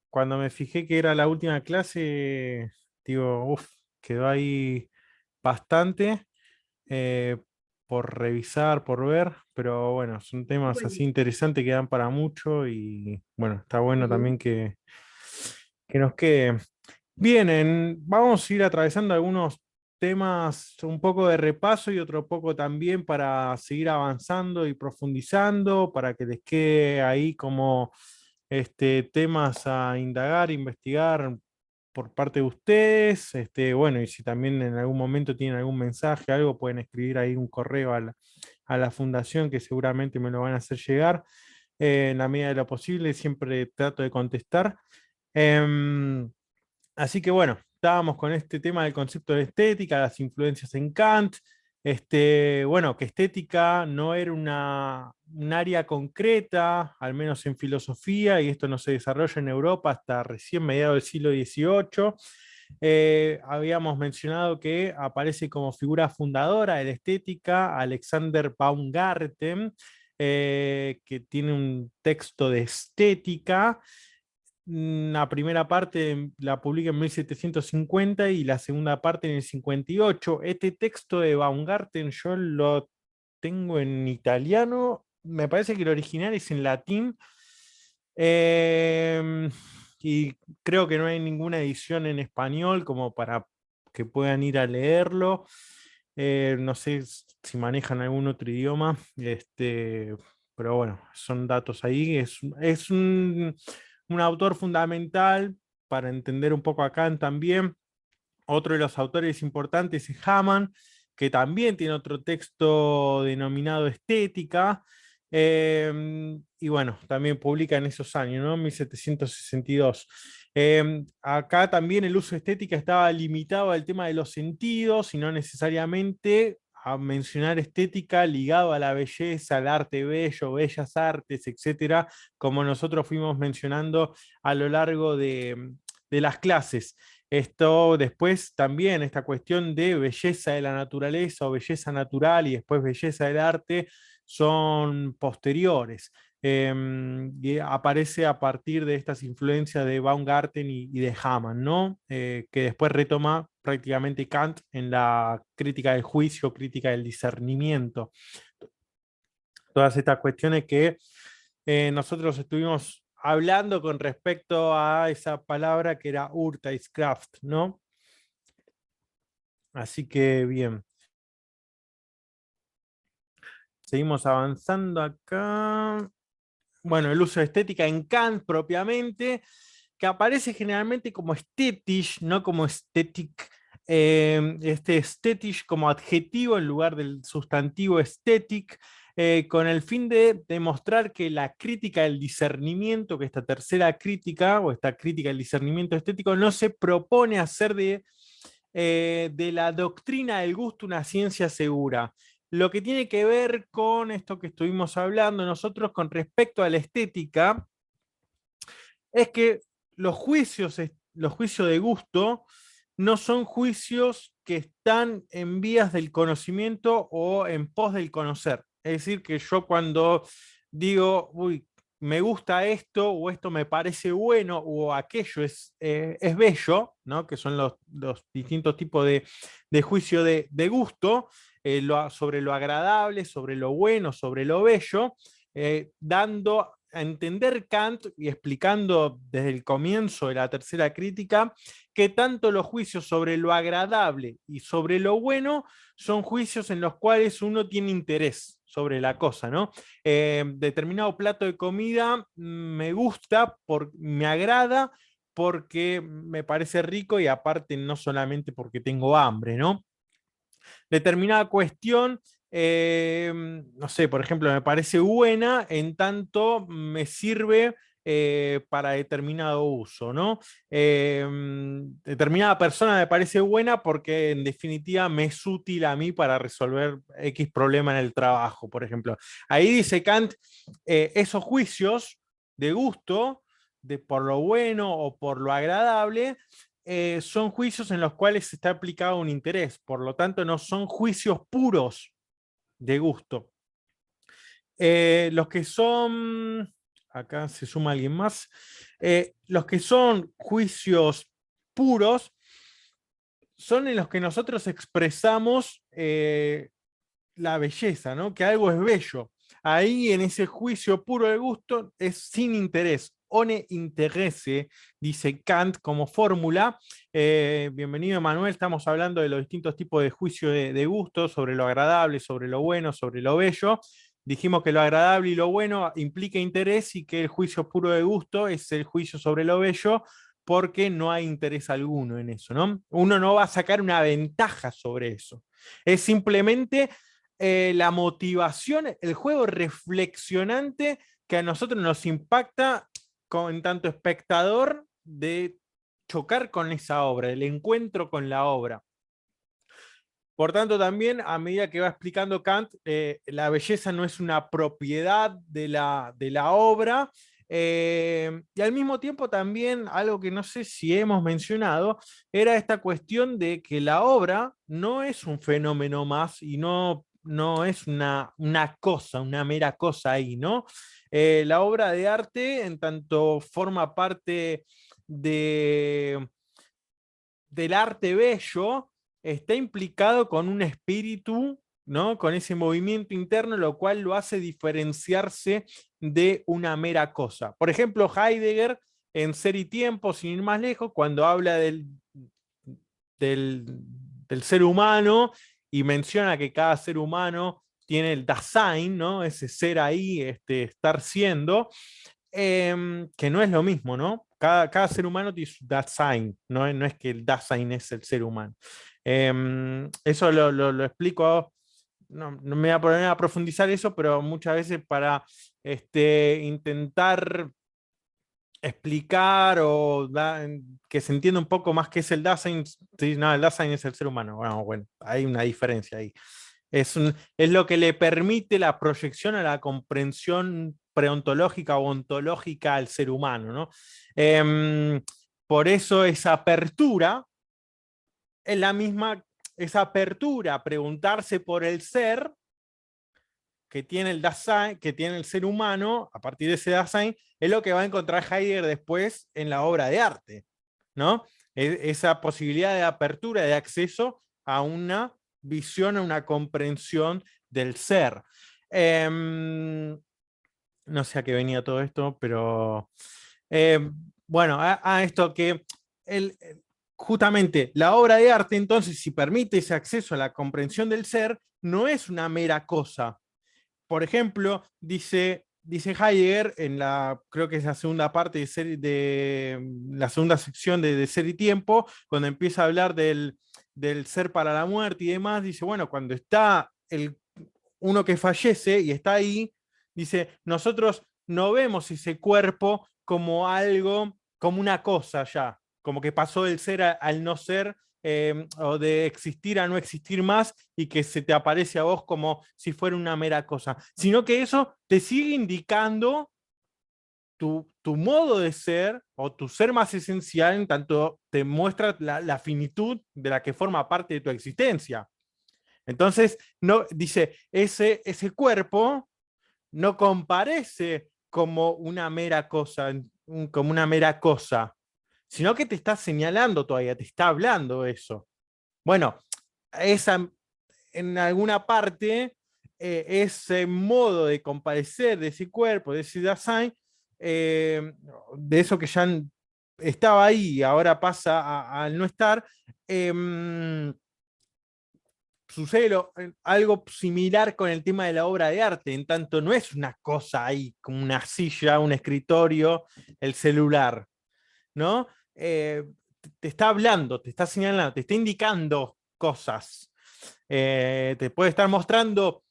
cuando me fijé que era la última clase, digo, uff, quedó ahí bastante eh, por revisar, por ver, pero bueno, son temas así Bueno, interesantes que dan para mucho y bueno, está bueno ujú. también que nos quede. Bien, vamos a ir atravesando algunos temas, un poco de repaso y otro poco también para seguir avanzando y profundizando, para que les quede ahí como temas a indagar, investigar por parte de ustedes. Bueno, y si también en algún momento tienen algún mensaje, algo, pueden escribir ahí un correo a la fundación que seguramente me lo van a hacer llegar. En la medida de lo posible, siempre trato de contestar. Em, Así que bueno, estábamos con este tema del concepto de estética, las influencias en Kant. Bueno, que estética no era un área concreta, al menos en filosofía, y esto no se desarrolla en Europa hasta recién mediados del siglo XVIII. Habíamos mencionado que aparece como figura fundadora de la estética Alexander Baumgarten, que tiene un texto de estética. La primera parte la publica en 1750 y la segunda parte en el 58. Este texto de Baumgarten yo lo tengo en italiano, me parece que el original es en latín, eh, y creo que no hay ninguna edición en español como para que puedan ir a leerlo. No sé si manejan algún otro idioma, pero bueno, son datos ahí. Es un autor fundamental para entender un poco a Kant también. Otro de los autores importantes es Hamann, que también tiene otro texto denominado Estética, y bueno, también publica en esos años, ¿no? 1762. Acá también el uso de estética estaba limitado al tema de los sentidos y no necesariamente a mencionar estética ligado a la belleza, al arte bello, bellas artes, etcétera, como nosotros fuimos mencionando a lo largo de las clases. Esto después también, esta cuestión de belleza de la naturaleza o belleza natural y después belleza del arte son posteriores. Y aparece a partir de estas influencias de Baumgarten y de Hamann, ¿no? Que después retoma prácticamente Kant en la crítica del juicio, crítica del discernimiento. Todas estas cuestiones que nosotros estuvimos hablando con respecto a esa palabra que era Urteilskraft, ¿no? Así que bien, seguimos avanzando acá. Bueno, el uso de estética en Kant propiamente, que aparece generalmente como estétisch, no como esthetic. Este estétisch como adjetivo en lugar del sustantivo esthetic, con el fin de demostrar que la crítica del discernimiento, que esta tercera crítica o esta crítica del discernimiento estético no se propone hacer de la doctrina del gusto una ciencia segura. Lo que tiene que ver con esto que estuvimos hablando nosotros con respecto a la estética es que los juicios de gusto no son juicios que están en vías del conocimiento o en pos del conocer. Es decir, que yo cuando digo, uy, me gusta esto o esto me parece bueno o aquello es bello, ¿no? Que son los distintos tipos de juicio de gusto, sobre lo agradable, sobre lo bueno, sobre lo bello, dando a entender Kant y explicando desde el comienzo de la tercera crítica que tanto los juicios sobre lo agradable y sobre lo bueno son juicios en los cuales uno tiene interés sobre la cosa, ¿no? Determinado plato de comida me gusta, me agrada, porque me parece rico y aparte no solamente porque tengo hambre, ¿no? Determinada cuestión, no sé, por ejemplo, me parece buena en tanto me sirve para determinado uso, ¿no? Determinada persona me parece buena porque en definitiva me es útil a mí para resolver X problema en el trabajo, por ejemplo. Ahí dice Kant, esos juicios de gusto, de por lo bueno o por lo agradable, son juicios en los cuales está aplicado un interés, por lo tanto no son juicios puros de gusto. Los que son acá se suma alguien más. Los que son juicios puros son en los que nosotros expresamos la belleza, ¿no? Que algo es bello. Ahí en ese juicio puro de gusto es sin interés. One interesse, dice Kant como fórmula. Bienvenido, Manuel. Estamos hablando de los distintos tipos de juicio de gusto, sobre lo agradable, sobre lo bueno, sobre lo bello. Dijimos que lo agradable y lo bueno implica interés y que el juicio puro de gusto es el juicio sobre lo bello, porque no hay interés alguno en eso, ¿no? Uno no va a sacar una ventaja sobre eso. Es simplemente la motivación, el juego reflexionante que a nosotros nos impacta en tanto espectador de chocar con esa obra, el encuentro con la obra. Por tanto, también, a medida que va explicando Kant, la belleza no es una propiedad de la obra, y al mismo tiempo también, algo que no sé si hemos mencionado, era esta cuestión de que la obra no es un fenómeno más y no es una cosa, una mera cosa ahí, ¿no? La obra de arte, en tanto forma parte de, del arte bello, está implicado con un espíritu, ¿no? Con ese movimiento interno, lo cual lo hace diferenciarse de una mera cosa. Por ejemplo, Heidegger, en Ser y Tiempo, sin ir más lejos, cuando habla del, del ser humano y menciona que cada ser humano tiene el Dasein, ¿no? Ese ser ahí, estar siendo, que no es lo mismo, ¿no? Cada ser humano tiene su Dasein, no es que el Dasein es el ser humano. Eso lo explico, no me voy a poner a profundizar eso, pero muchas veces para intentar explicar que se entienda un poco más qué es el Dasein. Sí, no, el Dasein es el ser humano. Bueno, hay una diferencia ahí. Es lo que le permite la proyección a la comprensión preontológica o ontológica al ser humano, ¿no? Por eso esa apertura es la misma, esa apertura a preguntarse por el ser que tiene el Dasein, que tiene el ser humano, a partir de ese Dasein, es lo que va a encontrar Heidegger después en la obra de arte, ¿no? Esa posibilidad de apertura, de acceso a una visión, a una comprensión del ser. No sé a qué venía todo esto, pero bueno, a esto que justamente la obra de arte, entonces, si permite ese acceso a la comprensión del ser, no es una mera cosa. Por ejemplo, dice Heidegger creo que es la segunda parte de la segunda sección de Ser y Tiempo, cuando empieza a hablar del ser para la muerte y demás, dice, bueno, cuando está uno que fallece y está ahí, dice, nosotros no vemos ese cuerpo como algo, como una cosa ya, como que pasó del ser al no ser, o de existir a no existir más, y que se te aparece a vos como si fuera una mera cosa, sino que eso te sigue indicando tu modo de ser o tu ser más esencial, en tanto te muestra la finitud de la que forma parte de tu existencia. Entonces, no, dice, ese cuerpo no comparece como una mera cosa, como una mera cosa, sino que te está señalando todavía, te está hablando eso. Bueno, esa, en alguna parte, ese modo de comparecer de ese cuerpo, de ese Dasein, de eso que ya estaba ahí y ahora pasa al no estar, sucede algo similar con el tema de la obra de arte, en tanto no es una cosa ahí, como una silla, un escritorio, el celular, ¿no? Te está hablando, te está señalando, te está indicando cosas. Te puede estar mostrando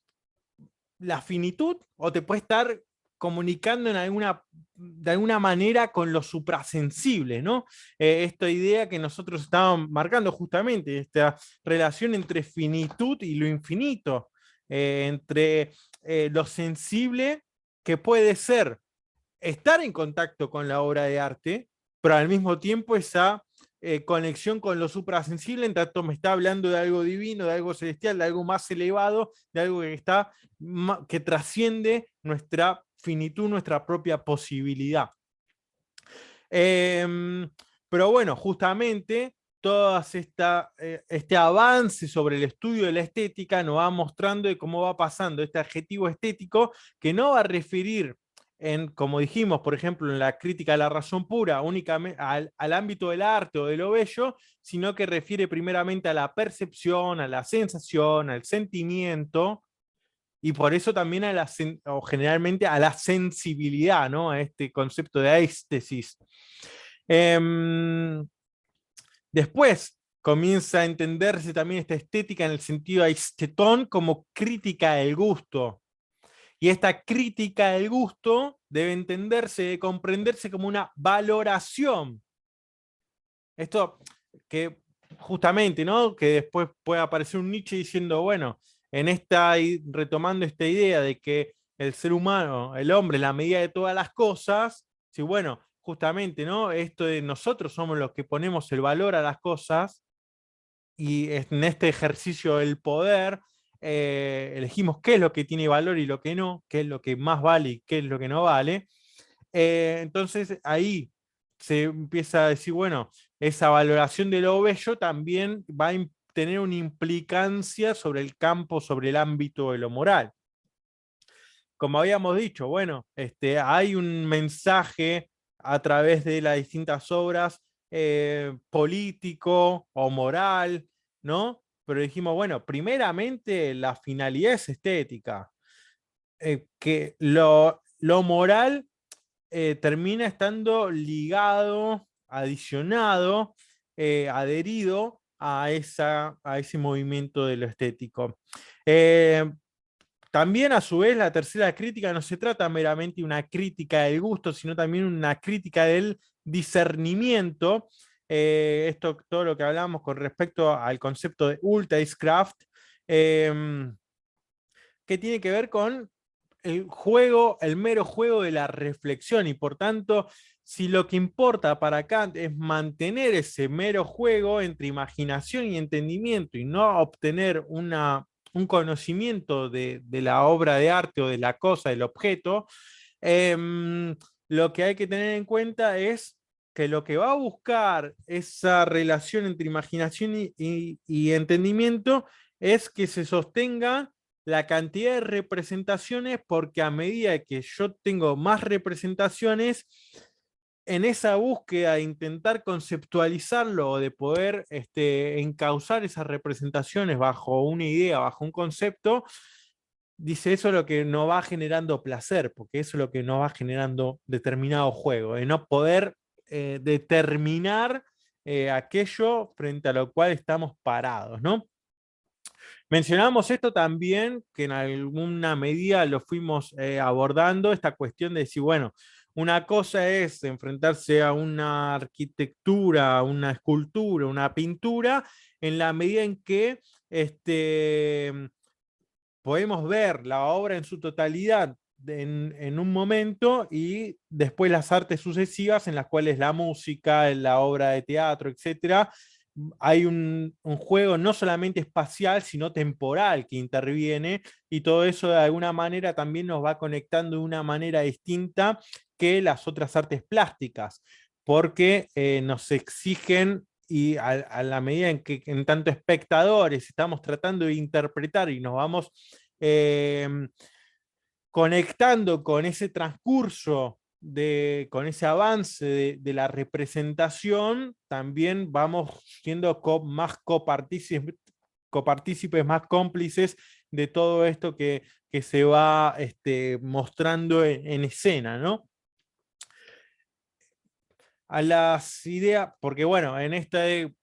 la finitud o te puede estar comunicando de alguna manera con lo suprasensible, ¿no? Esta idea que nosotros estábamos marcando justamente, esta relación entre finitud y lo infinito, entre lo sensible que puede ser estar en contacto con la obra de arte, pero al mismo tiempo esa conexión con lo suprasensible, en tanto me está hablando de algo divino, de algo celestial, de algo más elevado, de algo que trasciende nuestra finitud, nuestra propia posibilidad. Pero bueno, justamente todo este avance sobre el estudio de la estética nos va mostrando de cómo va pasando este adjetivo estético, que no va a referir, como dijimos, por ejemplo, en la crítica a la razón pura, únicamente al ámbito del arte o de lo bello, sino que refiere primeramente a la percepción, a la sensación, al sentimiento, y por eso también o generalmente a la sensibilidad, ¿no? A este concepto de éstesis. Después comienza a entenderse también esta estética en el sentido aistetón como crítica del gusto. Y esta crítica del gusto debe entenderse, debe comprenderse como una valoración. Esto que justamente, ¿no? Que después puede aparecer un Nietzsche diciendo, bueno, retomando esta idea de que el ser humano, el hombre, es la medida de todas las cosas, sí, bueno, justamente, ¿no? Esto de nosotros somos los que ponemos el valor a las cosas, y en este ejercicio del poder elegimos qué es lo que tiene valor y lo que no, qué es lo que más vale y qué es lo que no vale. Entonces ahí se empieza a decir, bueno, esa valoración de lo bello también va a tener una implicancia sobre el campo, sobre el ámbito de lo moral. Como habíamos dicho, bueno, hay un mensaje a través de las distintas obras político o moral, ¿no? Pero dijimos, bueno, primeramente la finalidad es estética, que lo moral termina estando ligado, adicionado, adherido a ese movimiento de lo estético. También, a su vez, la tercera crítica no se trata meramente de una crítica del gusto, sino también una crítica del discernimiento. Esto, todo lo que hablamos con respecto al concepto de Ultiscraft, que tiene que ver con el juego, el mero juego de la reflexión, y por tanto, si lo que importa para Kant es mantener ese mero juego entre imaginación y entendimiento y no obtener un conocimiento de la obra de arte o de la cosa, del objeto, lo que hay que tener en cuenta es que lo que va a buscar esa relación entre imaginación y entendimiento es que se sostenga la cantidad de representaciones, porque a medida que yo tengo más representaciones, en esa búsqueda de intentar conceptualizarlo o de poder encauzar esas representaciones bajo una idea, bajo un concepto, dice, eso es lo que nos va generando placer, porque eso es lo que nos va generando determinado juego, de no poder determinar aquello frente a lo cual estamos parados, ¿no? Mencionamos esto también, que en alguna medida lo fuimos abordando, esta cuestión de decir, bueno, una cosa es enfrentarse a una arquitectura, una escultura, una pintura, en la medida en que podemos ver la obra en su totalidad en un momento, y después las artes sucesivas en las cuales la música, la obra de teatro, etcétera, hay un juego no solamente espacial, sino temporal que interviene, y todo eso de alguna manera también nos va conectando de una manera distinta que las otras artes plásticas, porque nos exigen, y a la medida en que en tanto espectadores estamos tratando de interpretar y nos vamos eh, conectando con ese transcurso, con ese avance de la representación, también vamos siendo más copartícipes, más cómplices de todo esto que se va mostrando en escena, ¿no? A las ideas, porque bueno, en esta de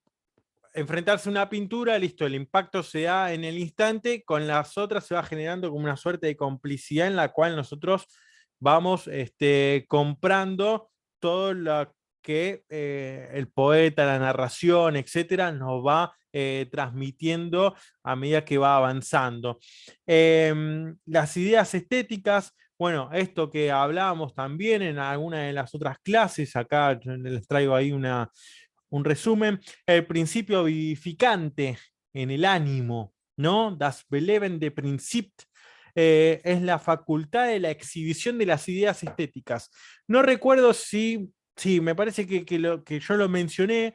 enfrentarse a una pintura, listo, el impacto se da en el instante, con las otras se va generando como una suerte de complicidad en la cual nosotros vamos comprando todo lo que el poeta, la narración, etcétera, nos va transmitiendo a medida que va avanzando. Las ideas estéticas, bueno, esto que hablábamos también en alguna de las otras clases, acá les traigo ahí un resumen, el principio vivificante en el ánimo, ¿no? Das belebende Prinzip, es la facultad de la exhibición de las ideas estéticas. No recuerdo si, sí, me parece que yo lo mencioné,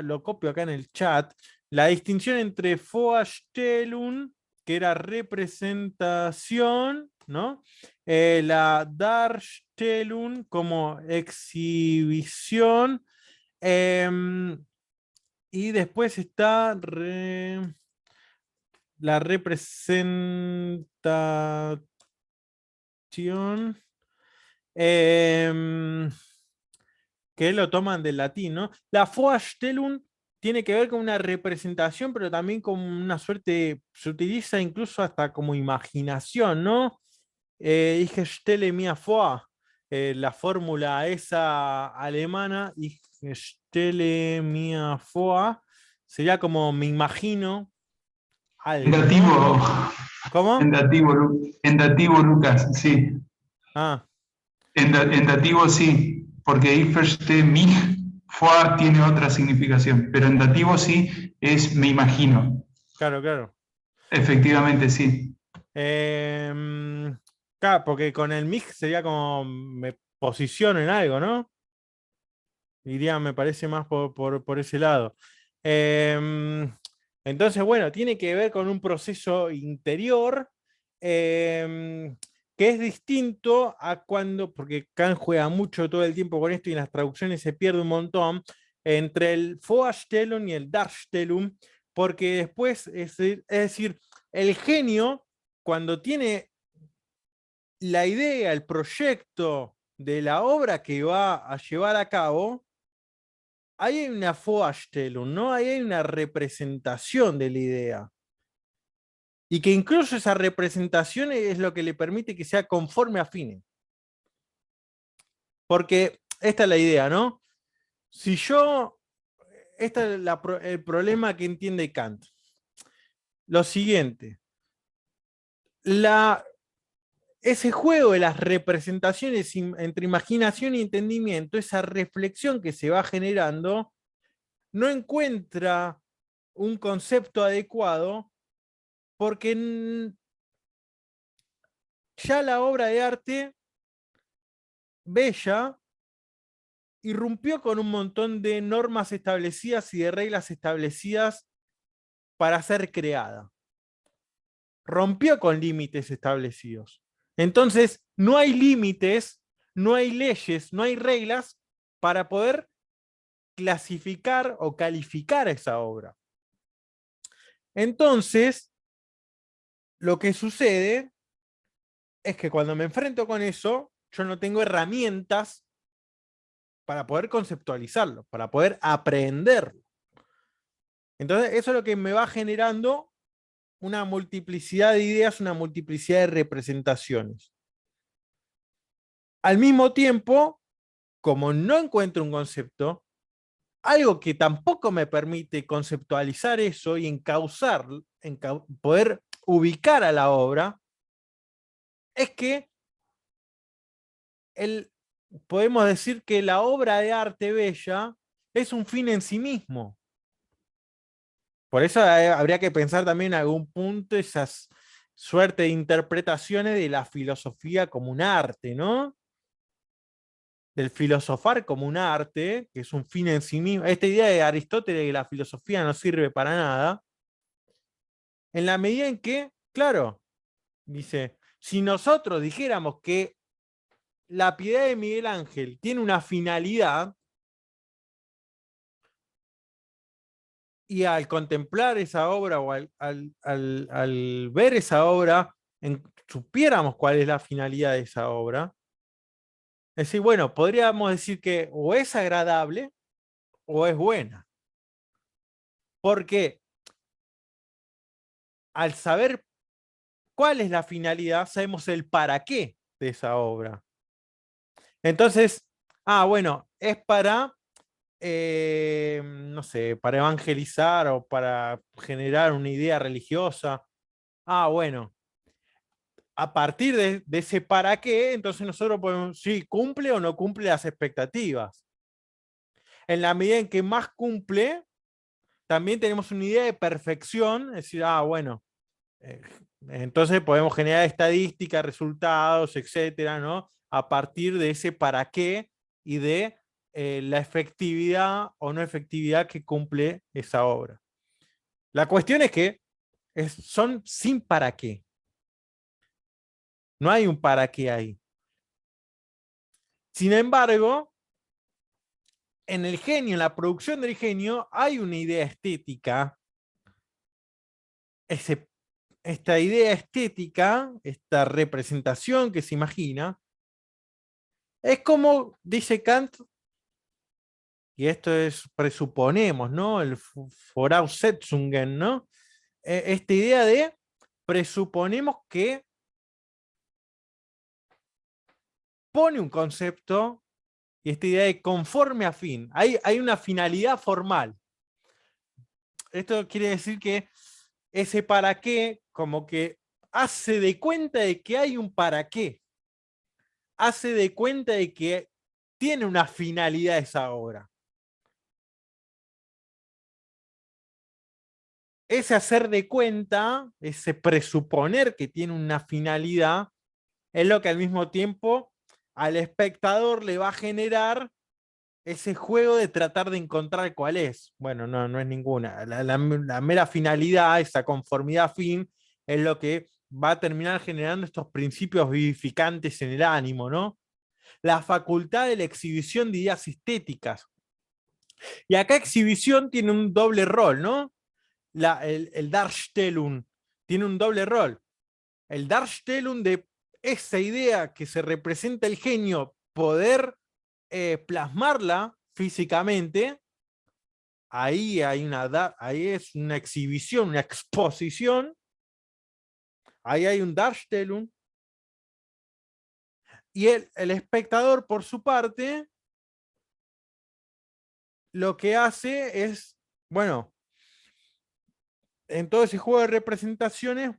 lo copio acá en el chat, la distinción entre Vorstellung, que era representación, ¿no? La Darstellung como exhibición, y después está la representación, em, que lo toman del latín, ¿no? La Vorstellung tiene que ver con una representación, pero también con una suerte, se utiliza incluso hasta como imaginación, ¿no? Ich stelle mir vor, la fórmula esa alemana, ich stelle mir vor, sería como me imagino En algo, ¿no? dativo, ¿Cómo? en dativo, Lucas, sí. Ah, En dativo sí, porque ich verstehe mich vor tiene otra significación, pero en dativo sí es me imagino. claro, claro. Efectivamente sí. Em, claro, porque con el mix sería como me posiciono en algo, ¿no? Iría, me parece más por ese lado. Em, entonces, bueno, tiene que ver con un proceso interior em, que es distinto a cuando, porque Kant juega mucho todo el tiempo con esto y en las traducciones se pierde un montón, entre el Vorstellung y el Darstellung, porque después, es decir, el genio, cuando tiene la idea, el proyecto de la obra que va a llevar a cabo, ahí hay una Vorstellung, ¿no? Ahí hay una representación de la idea. Y que incluso esa representación es lo que le permite que sea conforme a fines. Porque esta es la idea, ¿no? Si yo, este es el problema que entiende Kant. Lo siguiente, la, ese juego de las representaciones entre imaginación y entendimiento, esa reflexión que se va generando, no encuentra un concepto adecuado porque ya la obra de arte bella irrumpió con un montón de normas establecidas y de reglas establecidas para ser creada. Rompió con límites establecidos. Entonces, no hay límites, no hay leyes, no hay reglas para poder clasificar o calificar esa obra. Entonces, lo que sucede es que cuando me enfrento con eso, yo no tengo herramientas para poder conceptualizarlo, para poder aprenderlo. Entonces, eso es lo que me va generando una multiplicidad de ideas, una multiplicidad de representaciones. Al mismo tiempo, como no encuentro un concepto, algo que tampoco me permite conceptualizar eso y encauzar, poder ubicar a la obra, es que podemos decir que la obra de arte bella es un fin en sí mismo. Por eso habría que pensar también en algún punto esas suerte de interpretaciones de la filosofía como un arte, ¿no? Del filosofar como un arte, que es un fin en sí mismo. Esta idea de Aristóteles de que la filosofía no sirve para nada, en la medida en que, claro, dice, si nosotros dijéramos que la piedad de Miguel Ángel tiene una finalidad, y al contemplar esa obra o al ver esa obra, supiéramos cuál es la finalidad de esa obra, es decir, bueno, podríamos decir que o es agradable o es buena. Porque al saber cuál es la finalidad, sabemos el para qué de esa obra. Entonces, bueno, es para, no sé, para evangelizar o para generar una idea religiosa. Bueno, a partir de ese para qué, entonces nosotros podemos, si cumple o no cumple las expectativas. En la medida en que más cumple, también tenemos una idea de perfección, es decir, bueno, Entonces podemos generar estadísticas, resultados, etcétera, ¿no? A partir de ese para qué y de la efectividad o no efectividad que cumple esa obra. La cuestión es que son sin para qué. No hay un para qué ahí. Sin embargo, en el genio, en la producción del genio, hay una idea estética. Esta idea estética, esta representación que se imagina, es como dice Kant, y esto es, presuponemos, ¿no? El Voraussetzungen, ¿no? Esta idea de presuponemos que pone un concepto y esta idea de conforme a fin. Hay una finalidad formal. Esto quiere decir que ese para qué, como que hace de cuenta de que hay un para qué. Hace de cuenta de que tiene una finalidad esa obra. Ese hacer de cuenta, ese presuponer que tiene una finalidad, es lo que al mismo tiempo al espectador le va a generar ese juego de tratar de encontrar cuál es. Bueno, no es ninguna. La mera finalidad, esa conformidad fin, es lo que va a terminar generando estos principios vivificantes en el ánimo, ¿no? La facultad de la exhibición de ideas estéticas. Y acá exhibición tiene un doble rol, ¿no? El Darstellung tiene un doble rol. El Darstellung de esa idea que se representa el genio, poder plasmarla físicamente, ahí ahí es una exhibición, una exposición, ahí hay un Darstellung, y el espectador, por su parte, lo que hace es, bueno, en todo ese juego de representaciones,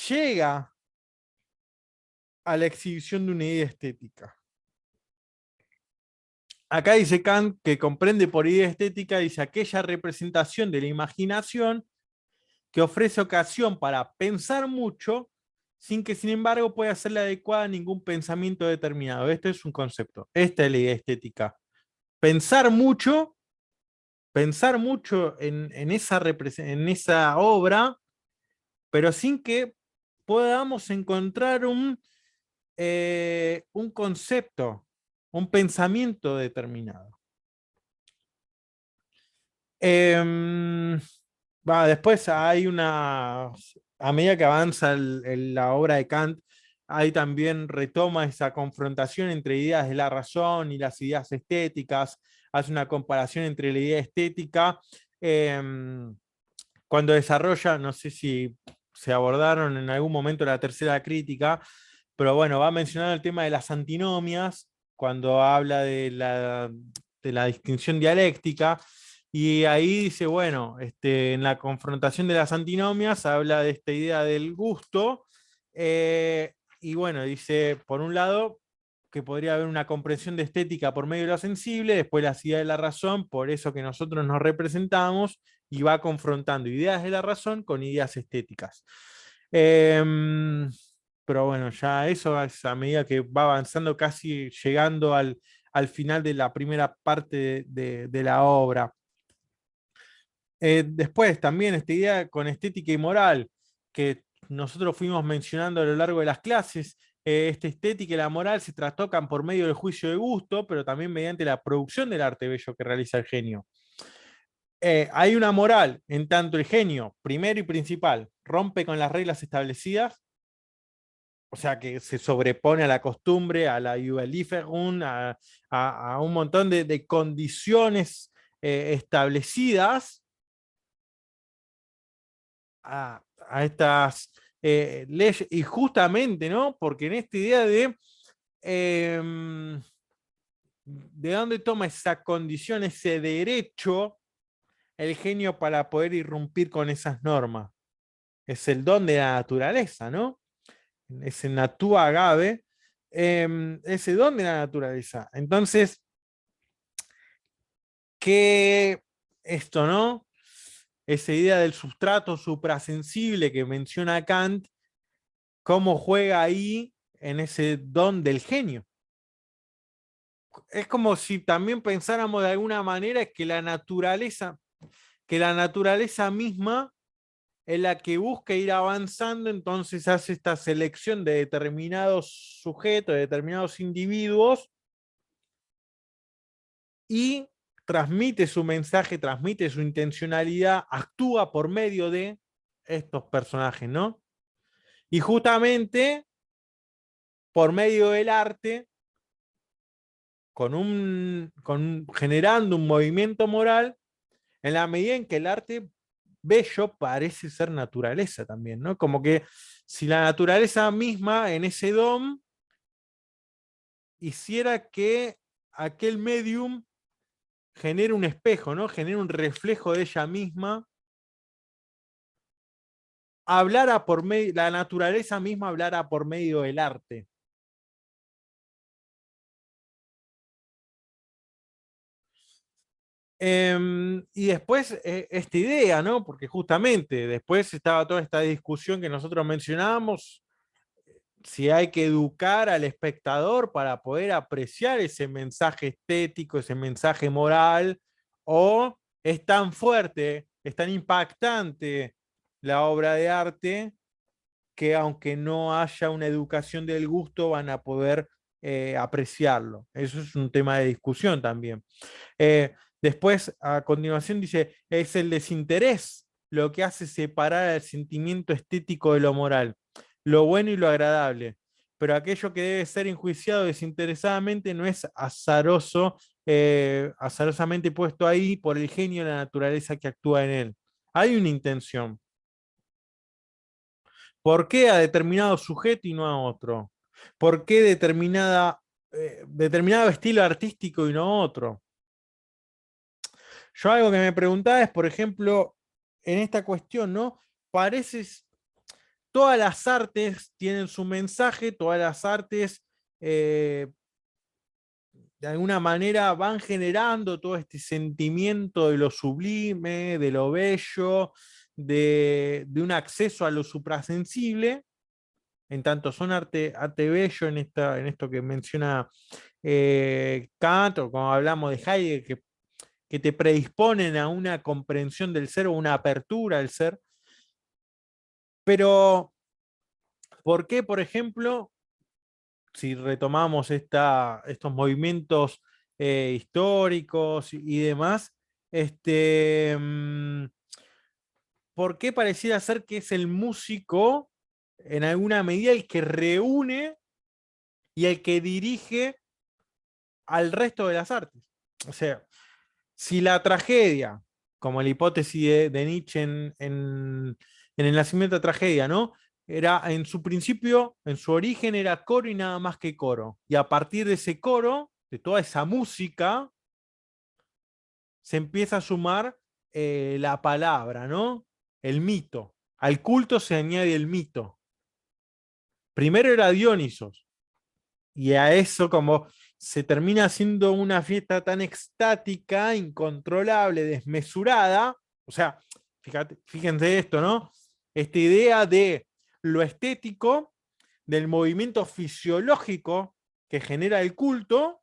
llega a la exhibición de una idea estética. Acá dice Kant que comprende por idea estética, dice aquella representación de la imaginación que ofrece ocasión para pensar mucho sin que sin embargo pueda ser adecuada a ningún pensamiento determinado. Este es un concepto. Esta es la idea estética. Pensar mucho, en esa obra, pero sin que podamos encontrar un concepto, un pensamiento determinado. Eh, Después hay a medida que avanza la obra de Kant, hay también retoma esa confrontación entre ideas de la razón y las ideas estéticas, hace una comparación entre la idea estética, eh, cuando desarrolla, no sé si se abordaron en algún momento la tercera crítica, pero bueno, va mencionando el tema de las antinomias, cuando habla de la distinción dialéctica, y ahí dice, bueno, en la confrontación de las antinomias habla de esta idea del gusto, y bueno, dice, por un lado, que podría haber una comprensión de estética por medio de lo sensible, después las ideas de la razón, por eso que nosotros nos representamos, y va confrontando ideas de la razón con ideas estéticas. Pero bueno, ya eso es a medida que va avanzando, casi llegando al final de la primera parte de la obra. Después también esta idea con estética y moral, que nosotros fuimos mencionando a lo largo de las clases, esta estética y la moral se trastocan por medio del juicio de gusto, pero también mediante la producción del arte bello que realiza el genio. Hay una moral en tanto el genio, primero y principal, rompe con las reglas establecidas, o sea que se sobrepone a la costumbre, a la Überlieferung, a un montón de condiciones establecidas, a estas leyes, y justamente, ¿no? Porque en esta idea de dónde toma esa condición, ese derecho, el genio para poder irrumpir con esas normas. Es el don de la naturaleza, ¿no? Ese natua agave, ese don de la naturaleza. Entonces, ¿qué esto, no? Esa idea del sustrato suprasensible que menciona Kant, cómo juega ahí en ese don del genio. Es como si también pensáramos de alguna manera que la naturaleza misma es la que busca ir avanzando, entonces hace esta selección de determinados sujetos, de determinados individuos, y transmite su mensaje, transmite su intencionalidad, actúa por medio de estos personajes, ¿no? Y justamente por medio del arte, generando un movimiento moral, en la medida en que el arte bello parece ser naturaleza también, ¿no? Como que si la naturaleza misma en ese dom hiciera que aquel medium genere un espejo, ¿no? Genere un reflejo de ella misma, hablara por medio, la naturaleza misma hablara por medio del arte. Y después esta idea, ¿no? Porque justamente después estaba toda esta discusión que nosotros mencionábamos, si hay que educar al espectador para poder apreciar ese mensaje estético, ese mensaje moral, o es tan fuerte, es tan impactante la obra de arte que aunque no haya una educación del gusto van a poder apreciarlo. Eso es un tema de discusión también. Después, a continuación, dice, es el desinterés lo que hace separar el sentimiento estético de lo moral, lo bueno y lo agradable. Pero aquello que debe ser enjuiciado desinteresadamente no es azarosamente puesto ahí por el genio de la naturaleza que actúa en él. Hay una intención. ¿Por qué a determinado sujeto y no a otro? ¿Por qué determinado estilo artístico y no otro? Yo algo que me preguntaba es, por ejemplo, en esta cuestión, ¿no? Parece, todas las artes tienen su mensaje, todas las artes eh, de alguna manera van generando todo este sentimiento de lo sublime, de lo bello, de un acceso a lo suprasensible, en tanto son arte bello en esto que menciona Kant, o como hablamos de Heidegger, que te predisponen a una comprensión del ser o una apertura al ser. Pero, ¿por qué, por ejemplo, si retomamos estos movimientos históricos y demás, ¿por qué pareciera ser que es el músico, en alguna medida, el que reúne y el que dirige al resto de las artes? O sea, si la tragedia, como la hipótesis de Nietzsche en el nacimiento de tragedia, ¿no? Era en su principio, en su origen era coro y nada más que coro. Y a partir de ese coro, de toda esa música, se empieza a sumar la palabra, ¿no? El mito. Al culto se añade el mito. Primero era Dionisos, y a eso como se termina haciendo una fiesta tan extática, incontrolable, desmesurada, o sea, fíjense esto, ¿no? Esta idea de lo estético, del movimiento fisiológico que genera el culto,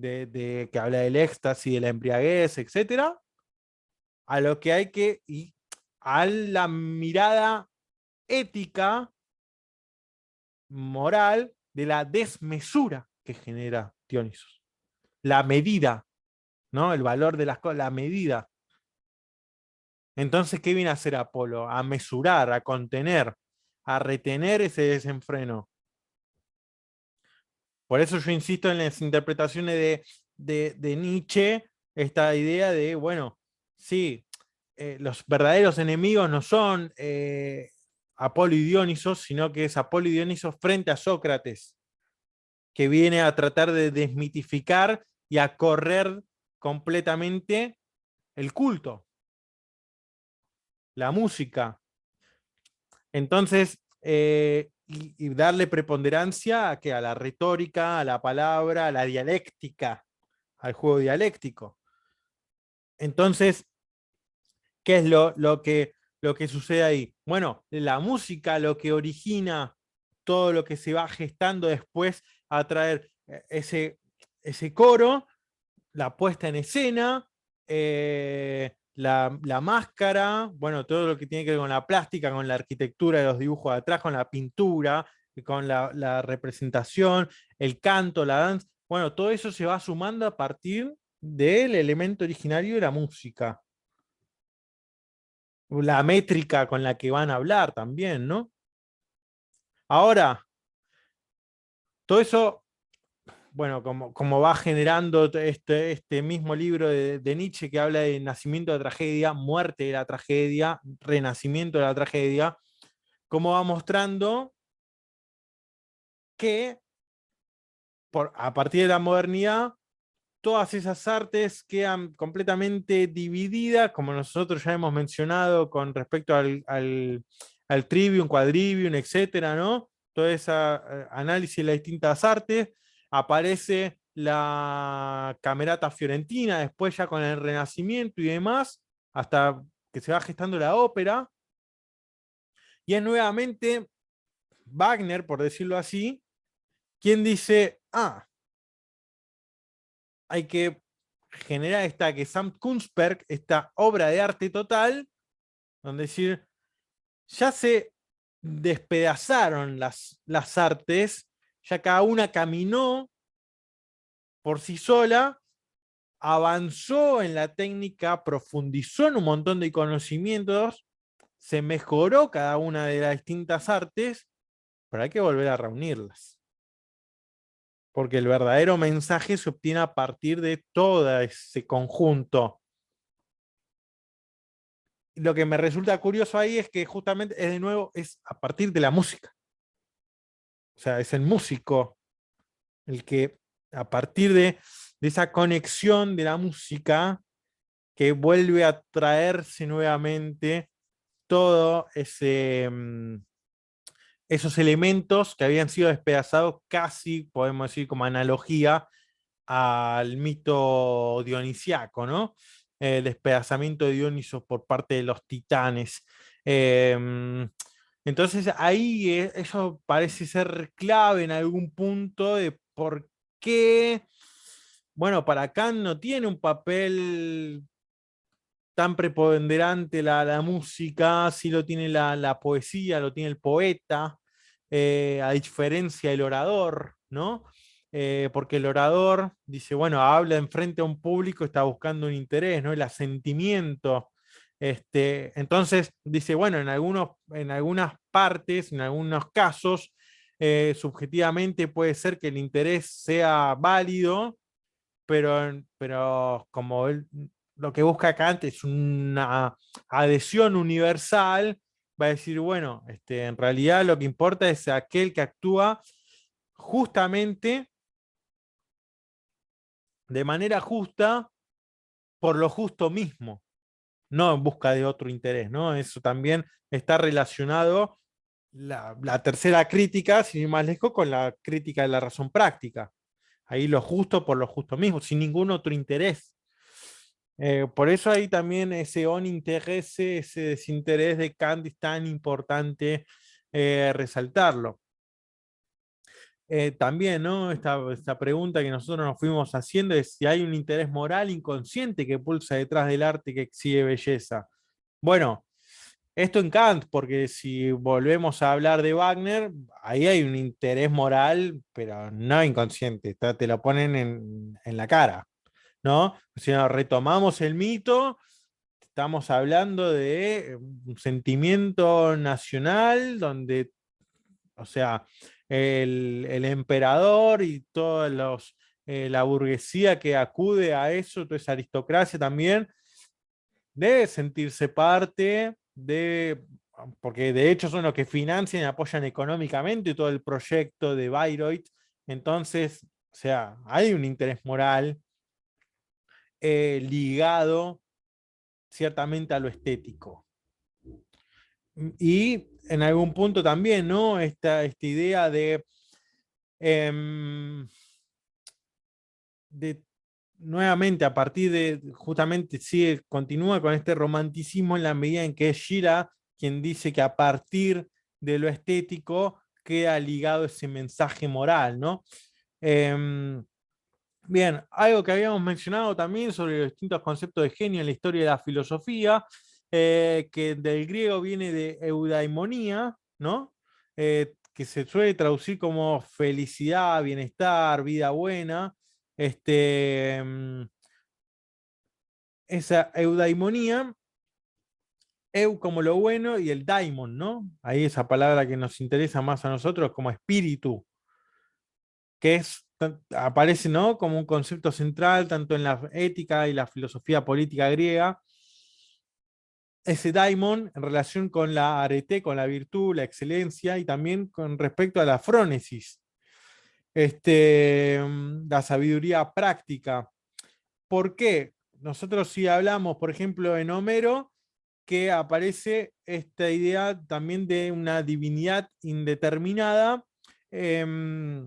que habla del éxtasis, de la embriaguez, etcétera, a lo que hay que, y a la mirada ética, moral, de la desmesura que genera Dionisos. La medida, ¿no? El valor de las cosas, la medida. Entonces, ¿qué viene a hacer Apolo? A mesurar, a contener, a retener ese desenfreno. Por eso yo insisto en las interpretaciones de Nietzsche, esta idea de, bueno, sí, los verdaderos enemigos no son Apolo y Dionisos, sino que es Apolo y Dionisos frente a Sócrates, que viene a tratar de desmitificar y a correr completamente el culto, la música. Entonces, y darle preponderancia a la retórica, a la palabra, a la dialéctica, al juego dialéctico. Entonces, ¿qué es lo que sucede ahí? Bueno, la música lo que origina todo lo que se va gestando después a traer ese coro, la puesta en escena, la máscara, bueno, todo lo que tiene que ver con la plástica, con la arquitectura de los dibujos de atrás, con la pintura, con la representación, el canto, la danza. Bueno, todo eso se va sumando a partir del elemento originario de la música. La métrica con la que van a hablar también, ¿no? Ahora, todo eso, bueno, como va generando este mismo libro de Nietzsche que habla de nacimiento de la tragedia, muerte de la tragedia, renacimiento de la tragedia, como va mostrando que a partir de la modernidad, todas esas artes quedan completamente divididas, como nosotros ya hemos mencionado con respecto al trivium, quadrivium, etcétera, ¿no? Todo ese análisis de las distintas artes. Aparece la Camerata Fiorentina, después ya con el Renacimiento y demás, hasta que se va gestando la ópera. Y es nuevamente Wagner, por decirlo así, quien dice, hay que generar esta Gesamtkunstwerk, esta obra de arte total, donde decir, ya se despedazaron las artes, ya cada una caminó por sí sola, avanzó en la técnica, profundizó en un montón de conocimientos, se mejoró cada una de las distintas artes, pero hay que volver a reunirlas. Porque el verdadero mensaje se obtiene a partir de todo ese conjunto. Lo que me resulta curioso ahí es que justamente es de nuevo es a partir de la música. O sea, es el músico el que a partir de esa conexión de la música que vuelve a traerse nuevamente todo esos elementos que habían sido despedazados casi, podemos decir, como analogía al mito dionisiaco, ¿no? El despedazamiento de Dioniso por parte de los titanes. Entonces ahí eso parece ser clave en algún punto de por qué, bueno, para Kant no tiene un papel tan preponderante la música, sí lo tiene la poesía, lo tiene el poeta, a diferencia del orador, ¿no? Porque el orador dice, bueno, habla enfrente a un público, está buscando un interés, ¿no? El asentimiento. Entonces dice, bueno, en algunas partes, en algunos casos, subjetivamente puede ser que el interés sea válido, pero como lo que busca Kant es una adhesión universal, va a decir, bueno, en realidad lo que importa es aquel que actúa justamente de manera justa por lo justo mismo, no en busca de otro interés, ¿no? Eso también está relacionado la tercera crítica, sin ir más lejos, con la crítica de la razón práctica. Ahí lo justo por lo justo mismo, sin ningún otro interés. Por eso ahí también ese oninteresse, ese desinterés de Kant es tan importante resaltarlo. También, ¿no? Esta pregunta que nosotros nos fuimos haciendo es si hay un interés moral inconsciente que pulsa detrás del arte que exhibe belleza. Bueno, esto en Kant, porque si volvemos a hablar de Wagner, ahí hay un interés moral, pero no inconsciente, te lo ponen en la cara, ¿no? Si retomamos el mito, estamos hablando de un sentimiento nacional donde, o sea, el emperador y toda la burguesía que acude a eso, toda esa aristocracia también, debe sentirse parte porque de hecho son los que financian y apoyan económicamente todo el proyecto de Bayreuth. Entonces, o sea, hay un interés moral ligado ciertamente a lo estético. Y en algún punto también, ¿no? Esta idea de nuevamente a partir de, justamente sigue, continúa con este romanticismo en la medida en que es Schiller quien dice que a partir de lo estético queda ligado ese mensaje moral, ¿no? Em, Bien, algo que habíamos mencionado también sobre los distintos conceptos de genio en la historia de la filosofía, que del griego viene de eudaimonía, ¿no? Que se suele traducir como felicidad, bienestar, vida buena. Este, esa eudaimonía, eu como lo bueno y el daimon, ¿no? Ahí esa palabra que nos interesa más a nosotros como espíritu, que aparece, ¿no?, como un concepto central tanto en la ética y la filosofía política griega. Ese daimon en relación con la arete, con la virtud, la excelencia, y también con respecto a la frónesis, la sabiduría práctica. ¿Por qué? Nosotros sí hablamos, por ejemplo, en Homero, que aparece esta idea también de una divinidad indeterminada, eh,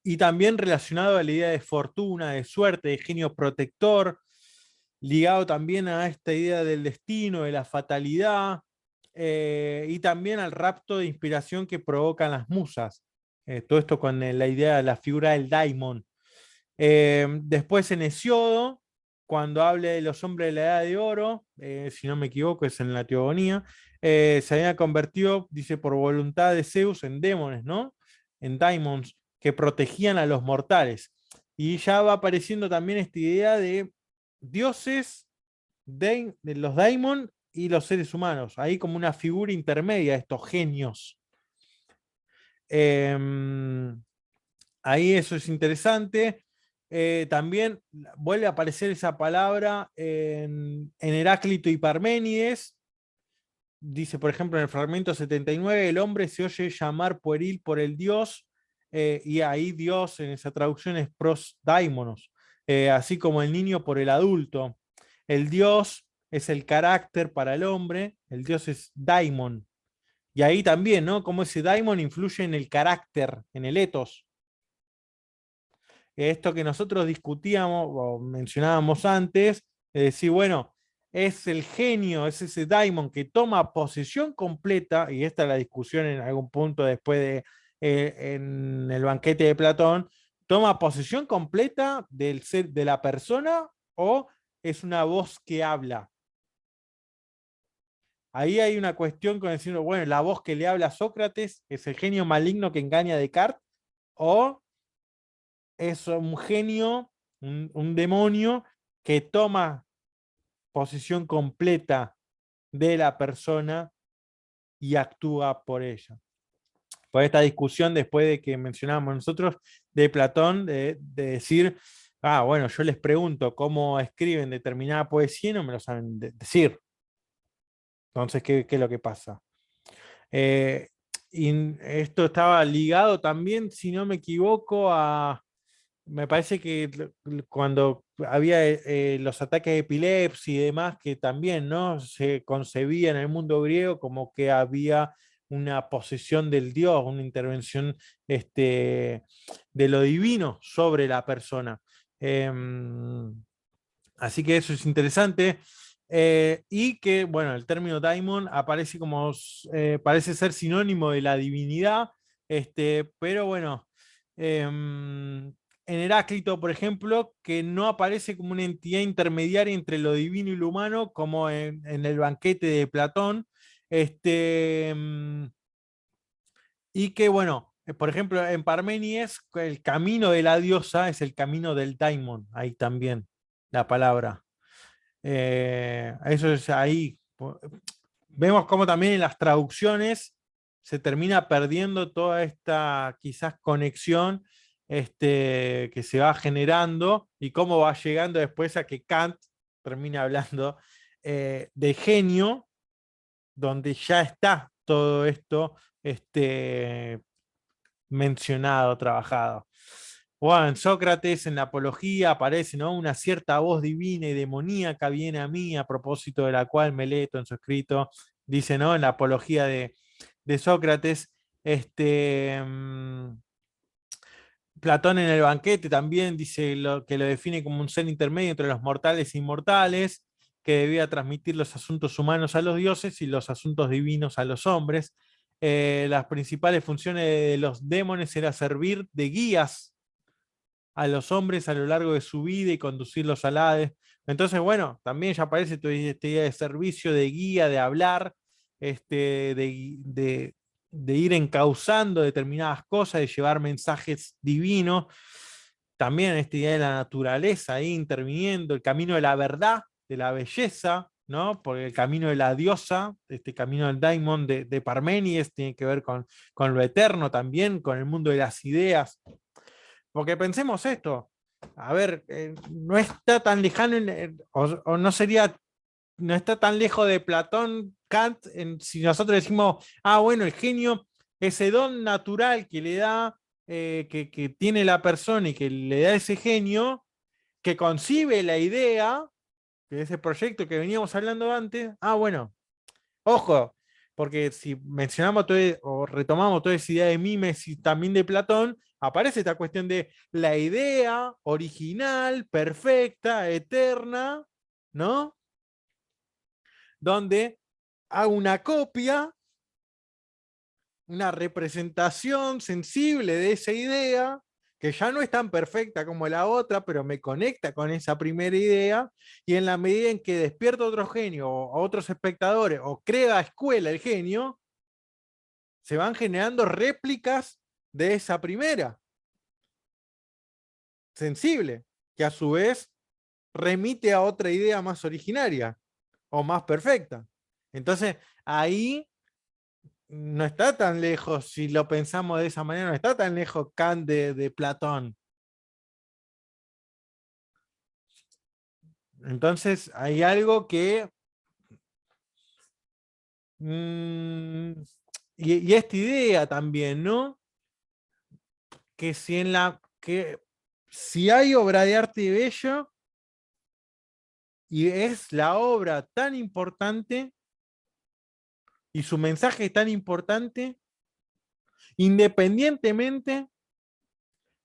y también relacionado a la idea de fortuna, de suerte, de genio protector, ligado también a esta idea del destino, de la fatalidad, y también al rapto de inspiración que provocan las musas. Todo esto con la idea de la figura del daimon. Después en Hesiodo, cuando hable de los hombres de la Edad de Oro, si no me equivoco, es en la Teogonía, se había convertido, dice, por voluntad de Zeus en demones, ¿no? En daimons, que protegían a los mortales. Y ya va apareciendo también esta idea de dioses, de los daimon y los seres humanos, ahí como una figura intermedia de estos genios. Ahí eso es interesante. También vuelve a aparecer esa palabra en Heráclito y Parménides. Dice, por ejemplo, en el fragmento 79, el hombre se oye llamar pueril por el dios, y ahí Dios en esa traducción es pros daimonos, así como el niño por el adulto. El dios es el carácter para el hombre, el dios es daimon. Y ahí también, ¿no? Cómo ese daimon influye en el carácter, en el ethos. Esto que nosotros discutíamos o mencionábamos antes, es decir, bueno, es el genio, es ese daimon que toma posesión completa, y esta es la discusión en algún punto después de en el banquete de Platón, toma posesión completa del ser, de la persona, o es una voz que habla. Ahí hay una cuestión con decir, bueno, la voz que le habla a Sócrates es el genio maligno que engaña a Descartes, o es un genio, un demonio que toma posesión completa de la persona y actúa por ella. Por esta discusión, después de que mencionábamos nosotros, de Platón, de decir, bueno, yo les pregunto cómo escriben determinada poesía y no me lo saben decir. Entonces, ¿qué es lo que pasa? Y esto estaba ligado también, si no me equivoco, me parece que cuando había los ataques de epilepsia y demás, que también, ¿no?, se concebía en el mundo griego como que había una posesión del Dios, una intervención de lo divino sobre la persona. Así que eso es interesante. Y que, bueno, el término daimon aparece como, parece ser sinónimo de la divinidad, pero bueno, en Heráclito, por ejemplo, que no aparece como una entidad intermediaria entre lo divino y lo humano, como en el banquete de Platón, y que, bueno, por ejemplo, en Parménides, el camino de la diosa es el camino del daimon, ahí también la palabra. Eso es ahí. Vemos cómo también en las traducciones se termina perdiendo toda esta quizás conexión que se va generando, y cómo va llegando después a que Kant termina hablando de genio, donde ya está todo esto mencionado, trabajado. Bueno, en Sócrates, en la Apología, aparece, ¿no?, una cierta voz divina y demoníaca viene a mí, a propósito de la cual Meleto en su escrito dice, ¿no?, en la Apología de Sócrates, Platón en el banquete también dice que lo define como un ser intermedio entre los mortales e inmortales, que debía transmitir los asuntos humanos a los dioses y los asuntos divinos a los hombres. Las principales funciones de los demones era servir de guías a los hombres a lo largo de su vida y conducirlos al Hades. Entonces, bueno, también ya aparece toda esta idea de servicio, de guía, de hablar, de ir encauzando determinadas cosas, de llevar mensajes divinos. También esta idea de la naturaleza ahí interviniendo, el camino de la verdad, de la belleza, ¿no? Porque el camino de la diosa, este camino del daimon de Parménides, tiene que ver con lo eterno también, con el mundo de las ideas. Porque pensemos esto, a ver, no está tan lejano, o no sería, no está tan lejos de Platón, Kant, si nosotros decimos, ah, bueno, el genio, ese don natural que le da, que tiene la persona y que le da ese genio, que concibe la idea, de ese proyecto que veníamos hablando antes, ah, bueno, ojo, porque si mencionamos o retomamos toda esa idea de Mimes y también de Platón, aparece esta cuestión de la idea original, perfecta, eterna, ¿no? Donde hago una copia, una representación sensible de esa idea, que ya no es tan perfecta como la otra, pero me conecta con esa primera idea, y en la medida en que despierto otro genio o otros espectadores, o crea escuela el genio, se van generando réplicas de esa primera, sensible, que a su vez remite a otra idea más originaria o más perfecta. Entonces, ahí no está tan lejos, si lo pensamos de esa manera, no está tan lejos Kant de Platón. Entonces, hay algo que... mmm, y esta idea también, ¿no? Que si en la... que si hay obra de arte bello, y es la obra tan importante y su mensaje es tan importante, independientemente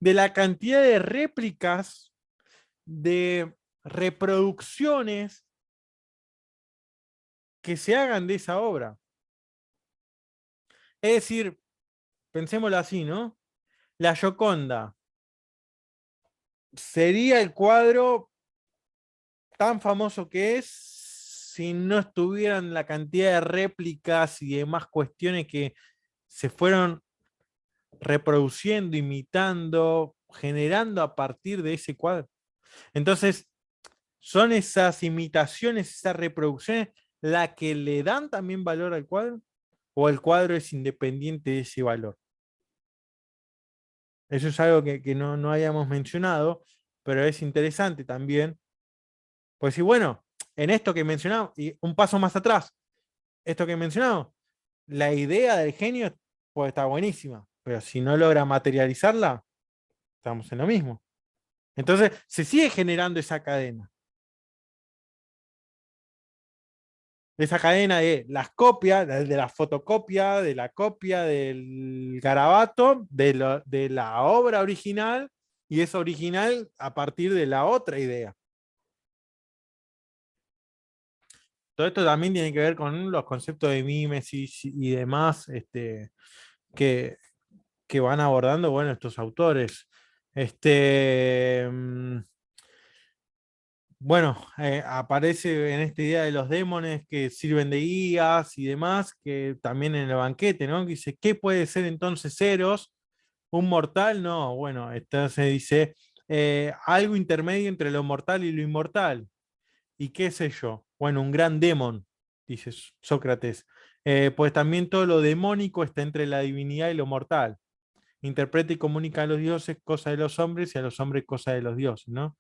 de la cantidad de réplicas, de reproducciones que se hagan de esa obra. Es decir, pensémoslo así, ¿no? La Gioconda sería el cuadro tan famoso que es si no estuvieran la cantidad de réplicas y demás cuestiones que se fueron reproduciendo, imitando, generando a partir de ese cuadro. Entonces, son esas imitaciones, esas reproducciones, las que le dan también valor al cuadro, o el cuadro es independiente de ese valor. Eso es algo que no habíamos mencionado, pero es interesante también. Pues sí, bueno, en esto que mencionamos, y un paso más atrás, esto que mencionamos, la idea del genio puede estar buenísima, pero si no logra materializarla, estamos en lo mismo. Entonces, se sigue generando esa cadena de las copias, de la fotocopia, de la copia del garabato, de la obra original, y es original a partir de la otra idea. Todo esto también tiene que ver con los conceptos de mímesis y demás, que, que van abordando, bueno, estos autores. Este, mm, bueno, aparece en esta idea de los demones que sirven de guías y demás, que también en el banquete, ¿no? Que dice, ¿qué puede ser entonces Eros? ¿Un mortal? No, bueno, entonces dice, algo intermedio entre lo mortal y lo inmortal. ¿Y qué sé yo? Bueno, un gran demon, dice Sócrates. Pues también todo lo demónico está entre la divinidad y lo mortal. Interpreta y comunica a los dioses cosas de los hombres y a los hombres cosas de los dioses, ¿no?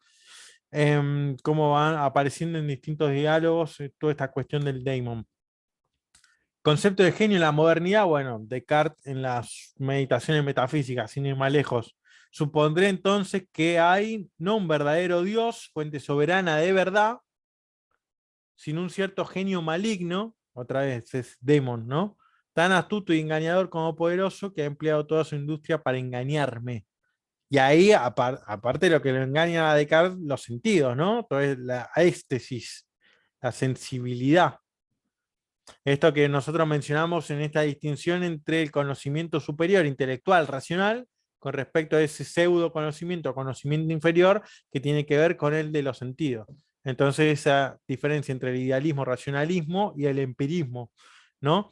Cómo van apareciendo en distintos diálogos toda esta cuestión del daemon. Concepto de genio en la modernidad, bueno, Descartes en las meditaciones metafísicas, sin ir más lejos. Supondré entonces que hay no un verdadero Dios, fuente soberana de verdad, sino un cierto genio maligno, otra vez es demon, ¿no? Tan astuto y engañador como poderoso que ha empleado toda su industria para engañarme. Y ahí, aparte de lo que lo engaña a Descartes, los sentidos, ¿no? Entonces, la éxtasis, la sensibilidad. Esto que nosotros mencionamos en esta distinción entre el conocimiento superior, intelectual, racional, con respecto a ese pseudo conocimiento o conocimiento inferior que tiene que ver con el de los sentidos. Entonces, esa diferencia entre el idealismo, racionalismo y el empirismo, ¿no?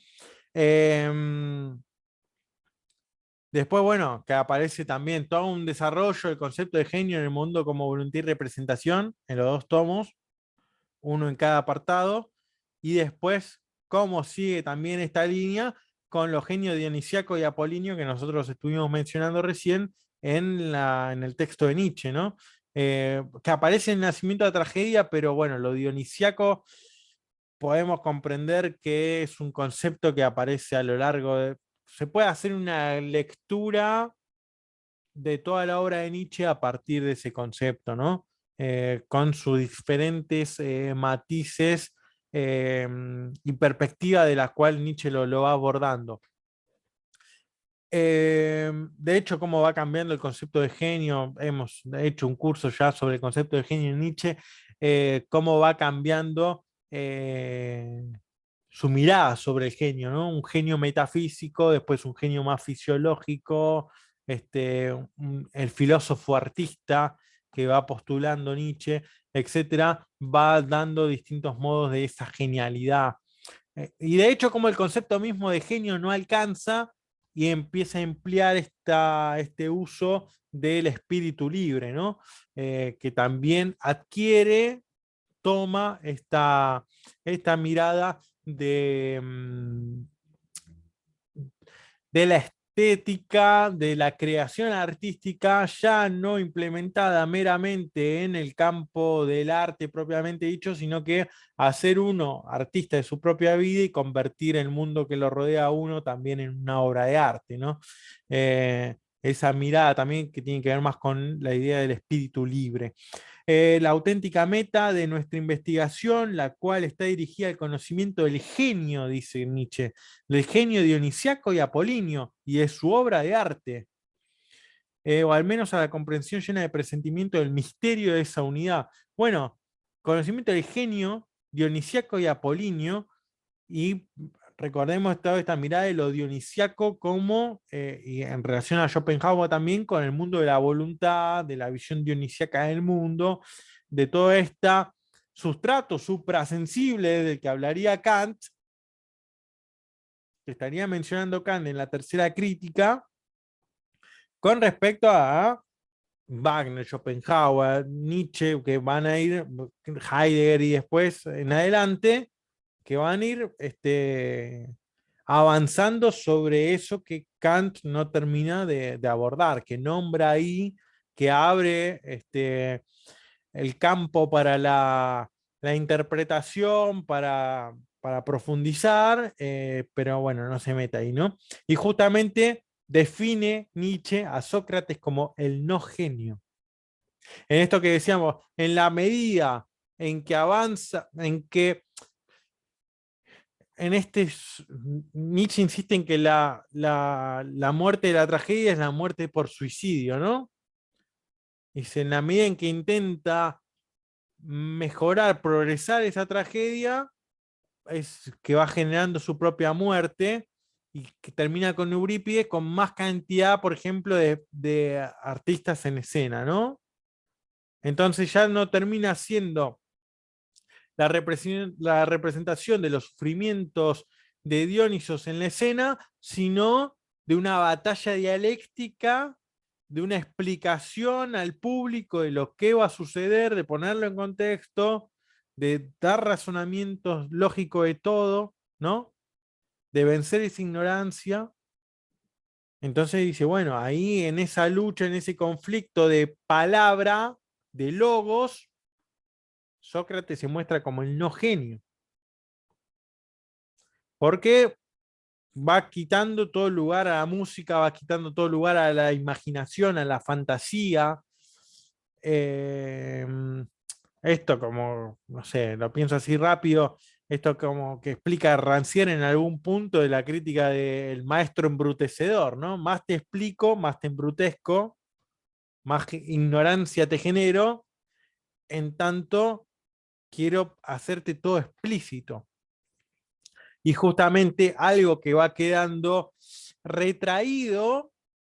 Después, bueno, que aparece también todo un desarrollo del concepto de genio en el mundo como voluntad y representación, en los dos tomos, uno en cada apartado, y después cómo sigue también esta línea con los genios dionisiaco y apolinio que nosotros estuvimos mencionando recién en el texto de Nietzsche, ¿no? Que aparece en el nacimiento de la tragedia, pero bueno, lo dionisiaco podemos comprender que es un concepto que aparece a lo largo de... Se puede hacer una lectura de toda la obra de Nietzsche a partir de ese concepto, ¿no? Con sus diferentes matices y perspectiva de la cual Nietzsche lo va abordando. De hecho, cómo va cambiando el concepto de genio, hemos hecho un curso ya sobre el concepto de genio en Nietzsche, cómo va cambiando su mirada sobre el genio, ¿no? Un genio metafísico, después un genio más fisiológico, el filósofo artista que va postulando Nietzsche, etcétera, va dando distintos modos de esa genialidad. Y de hecho, como el concepto mismo de genio no alcanza y empieza a emplear este uso del espíritu libre, ¿no? Que también adquiere, toma esta mirada de la estética, de la creación artística, ya no implementada meramente en el campo del arte propiamente dicho, sino que hacer uno artista de su propia vida y convertir el mundo que lo rodea a uno también en una obra de arte, ¿no? Esa mirada también que tiene que ver más con la idea del espíritu libre. La auténtica meta de nuestra investigación, la cual está dirigida al conocimiento del genio, dice Nietzsche, del genio dionisiaco y apolinio, y de su obra de arte, o al menos a la comprensión llena de presentimiento del misterio de esa unidad. Bueno, conocimiento del genio dionisiaco y apolinio, y recordemos toda esta mirada de lo dionisiaco como, y en relación a Schopenhauer también, con el mundo de la voluntad, de la visión dionisiaca del mundo, de todo este sustrato suprasensible del que hablaría Kant, que estaría mencionando Kant en la tercera crítica, con respecto a Wagner, Schopenhauer, Nietzsche, que van a ir, Heidegger y después en adelante, que van a ir avanzando sobre eso que Kant no termina de abordar, que nombra ahí, que abre el campo para la interpretación, para profundizar, pero bueno, no se mete ahí, ¿no? Y justamente define Nietzsche a Sócrates como el no genio. En esto que decíamos, en la medida en que avanza, en que en Nietzsche insiste en que la muerte de la tragedia es la muerte por suicidio, ¿no? Dice, en la medida en que intenta mejorar, progresar esa tragedia, es que va generando su propia muerte y que termina con Eurípides con más cantidad, por ejemplo, de artistas en escena, ¿no? Entonces ya no termina siendo la representación de los sufrimientos de Dionisos en la escena, sino de una batalla dialéctica, de una explicación al público de lo que va a suceder, de ponerlo en contexto, de dar razonamientos lógicos de todo, ¿no? De vencer esa ignorancia. Entonces dice, bueno, ahí en esa lucha, en ese conflicto de palabra, de logos, Sócrates se muestra como el no genio. Porque va quitando todo lugar a la música, va quitando todo lugar a la imaginación, a la fantasía. Eh, Esto como, no sé, lo pienso así rápido, esto como que explica Rancière en algún punto de la crítica del maestro embrutecedor, ¿no? Más te explico, más te embrutezco, más ignorancia te genero, en tanto quiero hacerte todo explícito. Y justamente algo que va quedando retraído,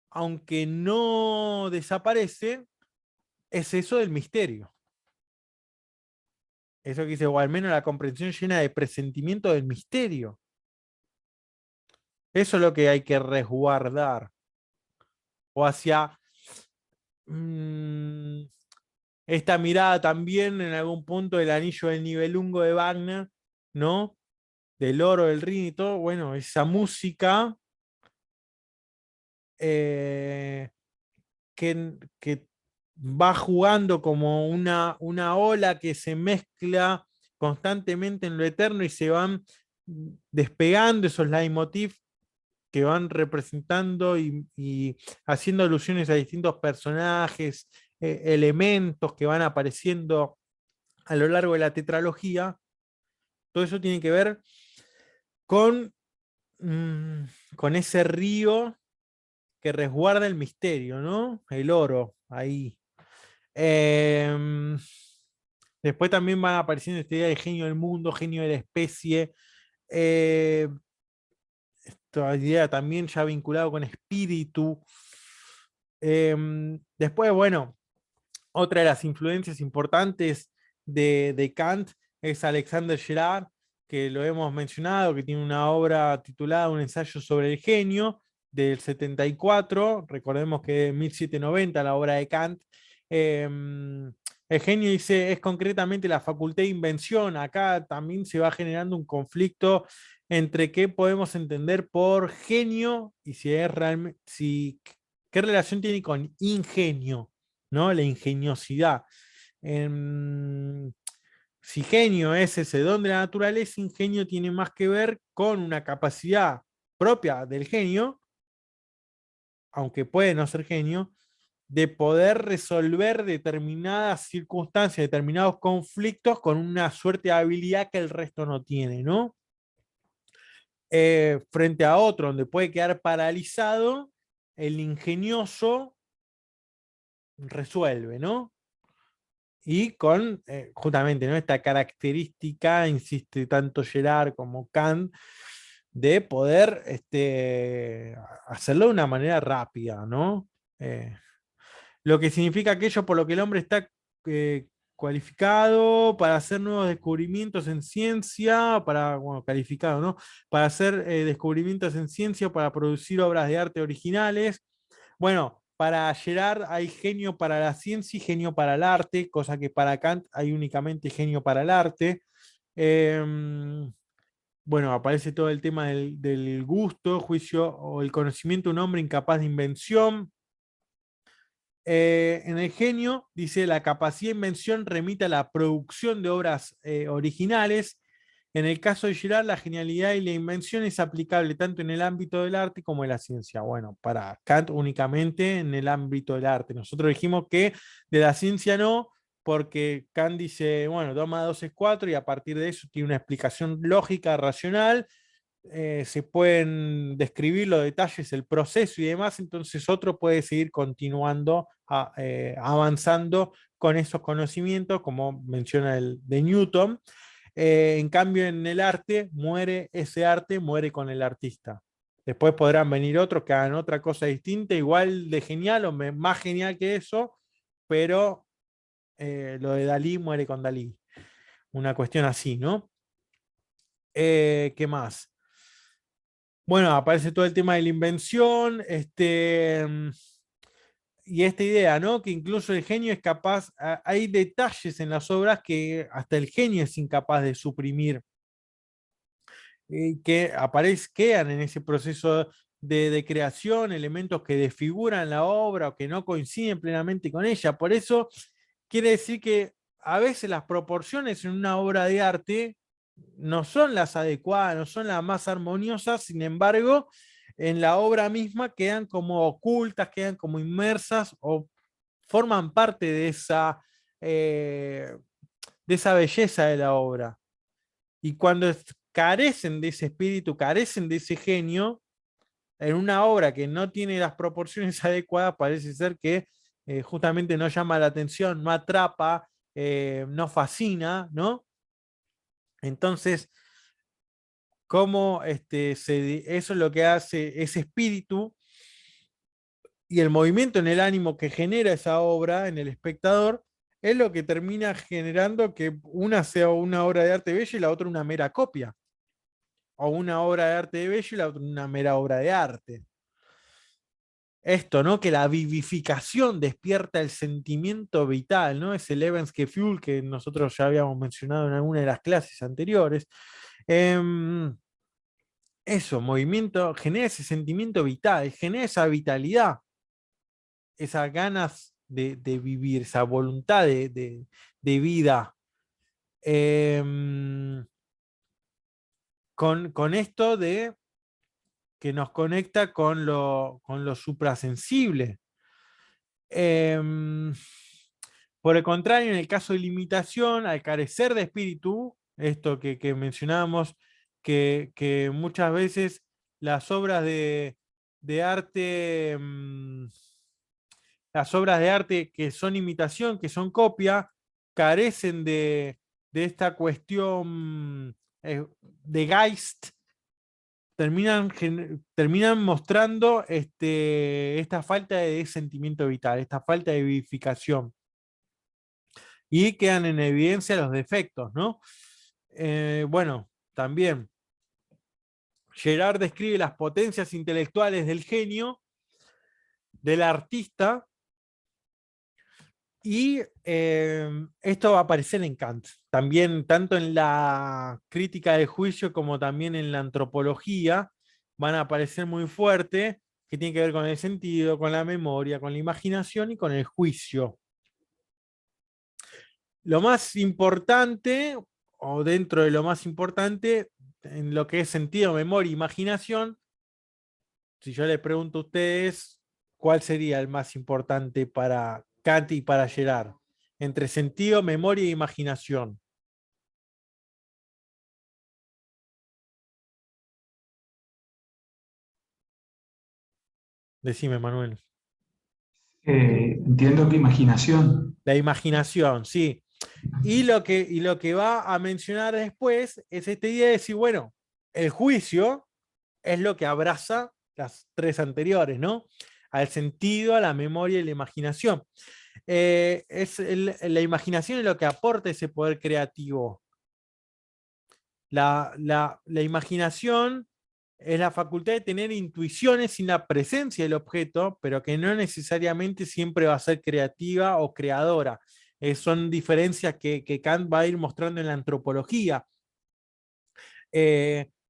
aunque no desaparece, es eso del misterio. Eso que dice, o al menos la comprensión llena de presentimiento del misterio. Eso es lo que hay que resguardar. O hacia mmm, esta mirada también en algún punto del anillo del Nibelungo de Wagner, ¿no? Del oro, del Rin y todo. Bueno, esa música eh, que va jugando como una ola que se mezcla constantemente en lo eterno y se van despegando esos leitmotiv que van representando y haciendo alusiones a distintos personajes, elementos que van apareciendo a lo largo de la tetralogía. Todo eso tiene que ver con, mmm, con ese río que resguarda el misterio, ¿no? El oro, ahí. Eh, Después también van apareciendo esta idea de genio del mundo, genio de la especie. Eh, Esta idea también ya vinculado con espíritu. Después, bueno, otra de las influencias importantes de Kant es Alexander Gerard, que lo hemos mencionado, que tiene una obra titulada Un ensayo sobre el genio del 74, recordemos que de 1790 la obra de Kant. El genio dice, es concretamente la facultad de invención. Acá también se va generando un conflicto entre qué podemos entender por genio y si es realmente, si, qué relación tiene con ingenio, ¿no? La ingeniosidad. Em, si genio es ese don de la naturaleza, ingenio tiene más que ver con una capacidad propia del genio, aunque puede no ser genio, de poder resolver determinadas circunstancias, determinados conflictos con una suerte de habilidad que el resto no tiene, ¿no? Frente a otro donde puede quedar paralizado, el ingenioso resuelve, ¿no? Y con justamente, ¿no?, esta característica, insiste tanto Gerard como Kant, de poder hacerlo de una manera rápida, ¿no? Eh, lo que significa aquello por lo que el hombre está eh, cualificado para hacer nuevos descubrimientos en ciencia, para, bueno, calificado, ¿no? Para hacer descubrimientos en ciencia, para producir obras de arte originales. Bueno, para Gerard hay genio para la ciencia y genio para el arte, cosa que para Kant hay únicamente genio para el arte. Eh, bueno, aparece todo el tema del gusto, juicio o el conocimiento de un hombre incapaz de invención. En el genio, dice, la capacidad de invención remite a la producción de obras originales. En el caso de Girard, la genialidad y la invención es aplicable tanto en el ámbito del arte como en la ciencia. Bueno, para Kant únicamente en el ámbito del arte. Nosotros dijimos que de la ciencia no, porque Kant dice, bueno, 2 más 2 es 4 y a partir de eso tiene una explicación lógica, racional, se pueden describir los detalles, el proceso y demás, entonces otro puede seguir continuando, avanzando con esos conocimientos, como menciona el de Newton. En cambio, en el arte, muere ese arte, muere con el artista. Después podrán venir otros que hagan otra cosa distinta, igual de genial o más genial que eso, pero lo de Dalí muere con Dalí. Una cuestión así, ¿no? ¿Qué más? Bueno, aparece todo el tema de la invención, y esta idea, ¿no? Que incluso el genio es capaz, hay detalles en las obras que hasta el genio es incapaz de suprimir, que quedan en ese proceso de creación, elementos que desfiguran la obra o que no coinciden plenamente con ella. Por eso quiere decir que a veces las proporciones en una obra de arte no son las adecuadas, no son las más armoniosas, sin embargo, en la obra misma quedan como ocultas, quedan como inmersas o forman parte de esa belleza de la obra. Y cuando carecen de ese espíritu, carecen de ese genio, en una obra que no tiene las proporciones adecuadas, parece ser que justamente no llama la atención, no atrapa, no fascina, ¿no? Entonces, cómo eso es lo que hace ese espíritu y el movimiento en el ánimo que genera esa obra en el espectador es lo que termina generando que una sea una obra de arte bello y la otra una mera copia, o una obra de arte de bello y la otra una mera obra de arte. Esto, ¿no? Que la vivificación despierta el sentimiento vital, ¿no? Ese Lebensgefühl que nosotros ya habíamos mencionado en alguna de las clases anteriores. Eso, movimiento, genera ese sentimiento vital, genera esa vitalidad, esas ganas de vivir, esa voluntad de vida. Em, con esto de que nos conecta con lo suprasensible. Em, por el contrario, en el caso de limitación, al carecer de espíritu, esto que mencionábamos, que muchas veces las obras de arte, las obras de arte que son imitación, que son copia, carecen de esta cuestión de Geist, terminan mostrando esta falta de sentimiento vital, esta falta de vivificación. Y quedan en evidencia los defectos, ¿no? Bueno, también Gerard describe las potencias intelectuales del genio, del artista, y esto va a aparecer en Kant, también tanto en la crítica del juicio como también en la antropología, van a aparecer muy fuerte, que tiene que ver con el sentido, con la memoria, con la imaginación y con el juicio. Lo más importante, o dentro de lo más importante, en lo que es sentido, memoria, imaginación, si yo les pregunto a ustedes, ¿cuál sería el más importante para Kant y para Gerard? Entre sentido, memoria e imaginación. Decime, Manuel. Entiendo que imaginación. La imaginación, sí. Y lo que va a mencionar después es esta idea de decir, bueno, el juicio es lo que abraza las tres anteriores, ¿no? Al sentido, a la memoria y la imaginación. La imaginación es lo que aporta ese poder creativo. La imaginación es la facultad de tener intuiciones sin la presencia del objeto, pero que no necesariamente siempre va a ser creativa o creadora. Son diferencias que Kant va a ir mostrando en la antropología.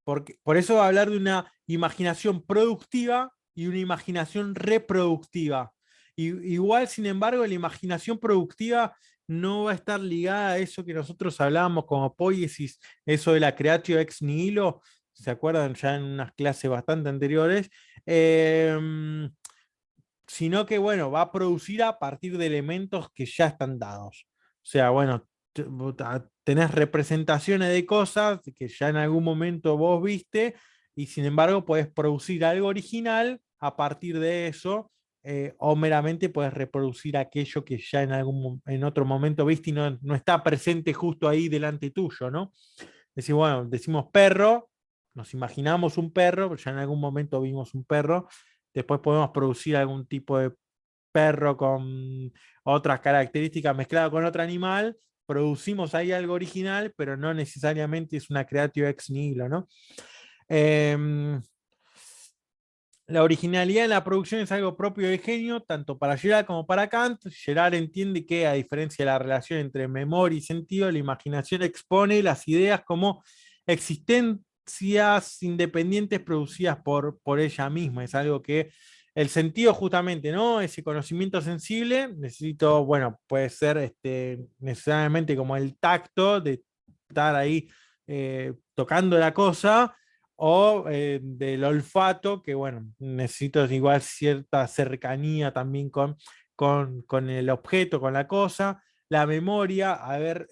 Por eso va a hablar de una imaginación productiva y una imaginación reproductiva. Igual, sin embargo, la imaginación productiva no va a estar ligada a eso que nosotros hablábamos como poiesis, eso de la creatio ex nihilo, ¿se acuerdan? Ya en unas clases bastante anteriores. Sino que, bueno, va a producir a partir de elementos que ya están dados. O sea, bueno, tenés representaciones de cosas que ya en algún momento vos viste y sin embargo podés producir algo original a partir de eso, o meramente podés reproducir aquello que ya en otro momento viste y no está presente justo ahí delante tuyo, ¿no? Decir, bueno, decimos perro, nos imaginamos un perro, pero ya en algún momento vimos un perro, después podemos producir algún tipo de perro con otras características mezclado con otro animal, producimos ahí algo original, pero no necesariamente es una creatio ex nihilo, ¿no? Eh, la originalidad en la producción es algo propio del genio, tanto para Gerard como para Kant. Gerard entiende que, a diferencia de la relación entre memoria y sentido, la imaginación expone las ideas como existencias independientes producidas por ella misma. Es algo que el sentido justamente, ¿no? Ese conocimiento sensible, necesito, bueno, puede ser necesariamente como el tacto de estar ahí tocando la cosa, o del olfato, que bueno, necesito igual cierta cercanía también con el objeto, con la cosa, la memoria, haber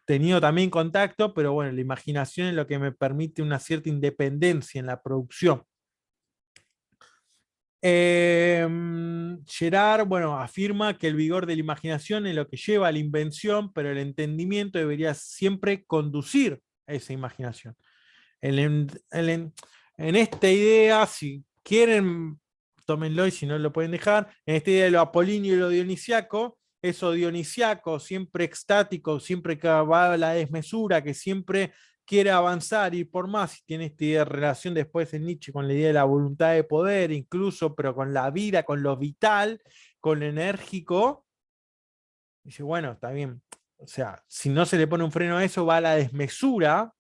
tenido también contacto, pero bueno, la imaginación es lo que me permite una cierta independencia en la producción. Gerard, bueno, afirma que el vigor de la imaginación es lo que lleva a la invención, pero el entendimiento debería siempre conducir a esa imaginación. En esta idea, si quieren, tómenlo y si no lo pueden dejar, en esta idea de lo apolíneo y lo dionisiaco, eso dionisiaco, siempre extático, siempre que va a la desmesura, que siempre quiere avanzar y por más, y tiene esta idea de relación después en Nietzsche con la idea de la voluntad de poder, incluso, pero con la vida, con lo vital, con lo enérgico, dice, bueno, está bien. O sea, si no se le pone un freno a eso, va a la desmesura.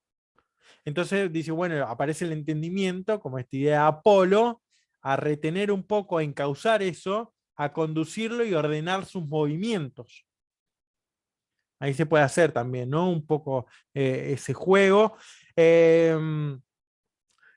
Entonces dice, bueno, aparece el entendimiento, como esta idea de Apolo, a retener un poco, a encauzar eso, a conducirlo y ordenar sus movimientos. Ahí se puede hacer también, ¿no? Un poco ese juego. Eh,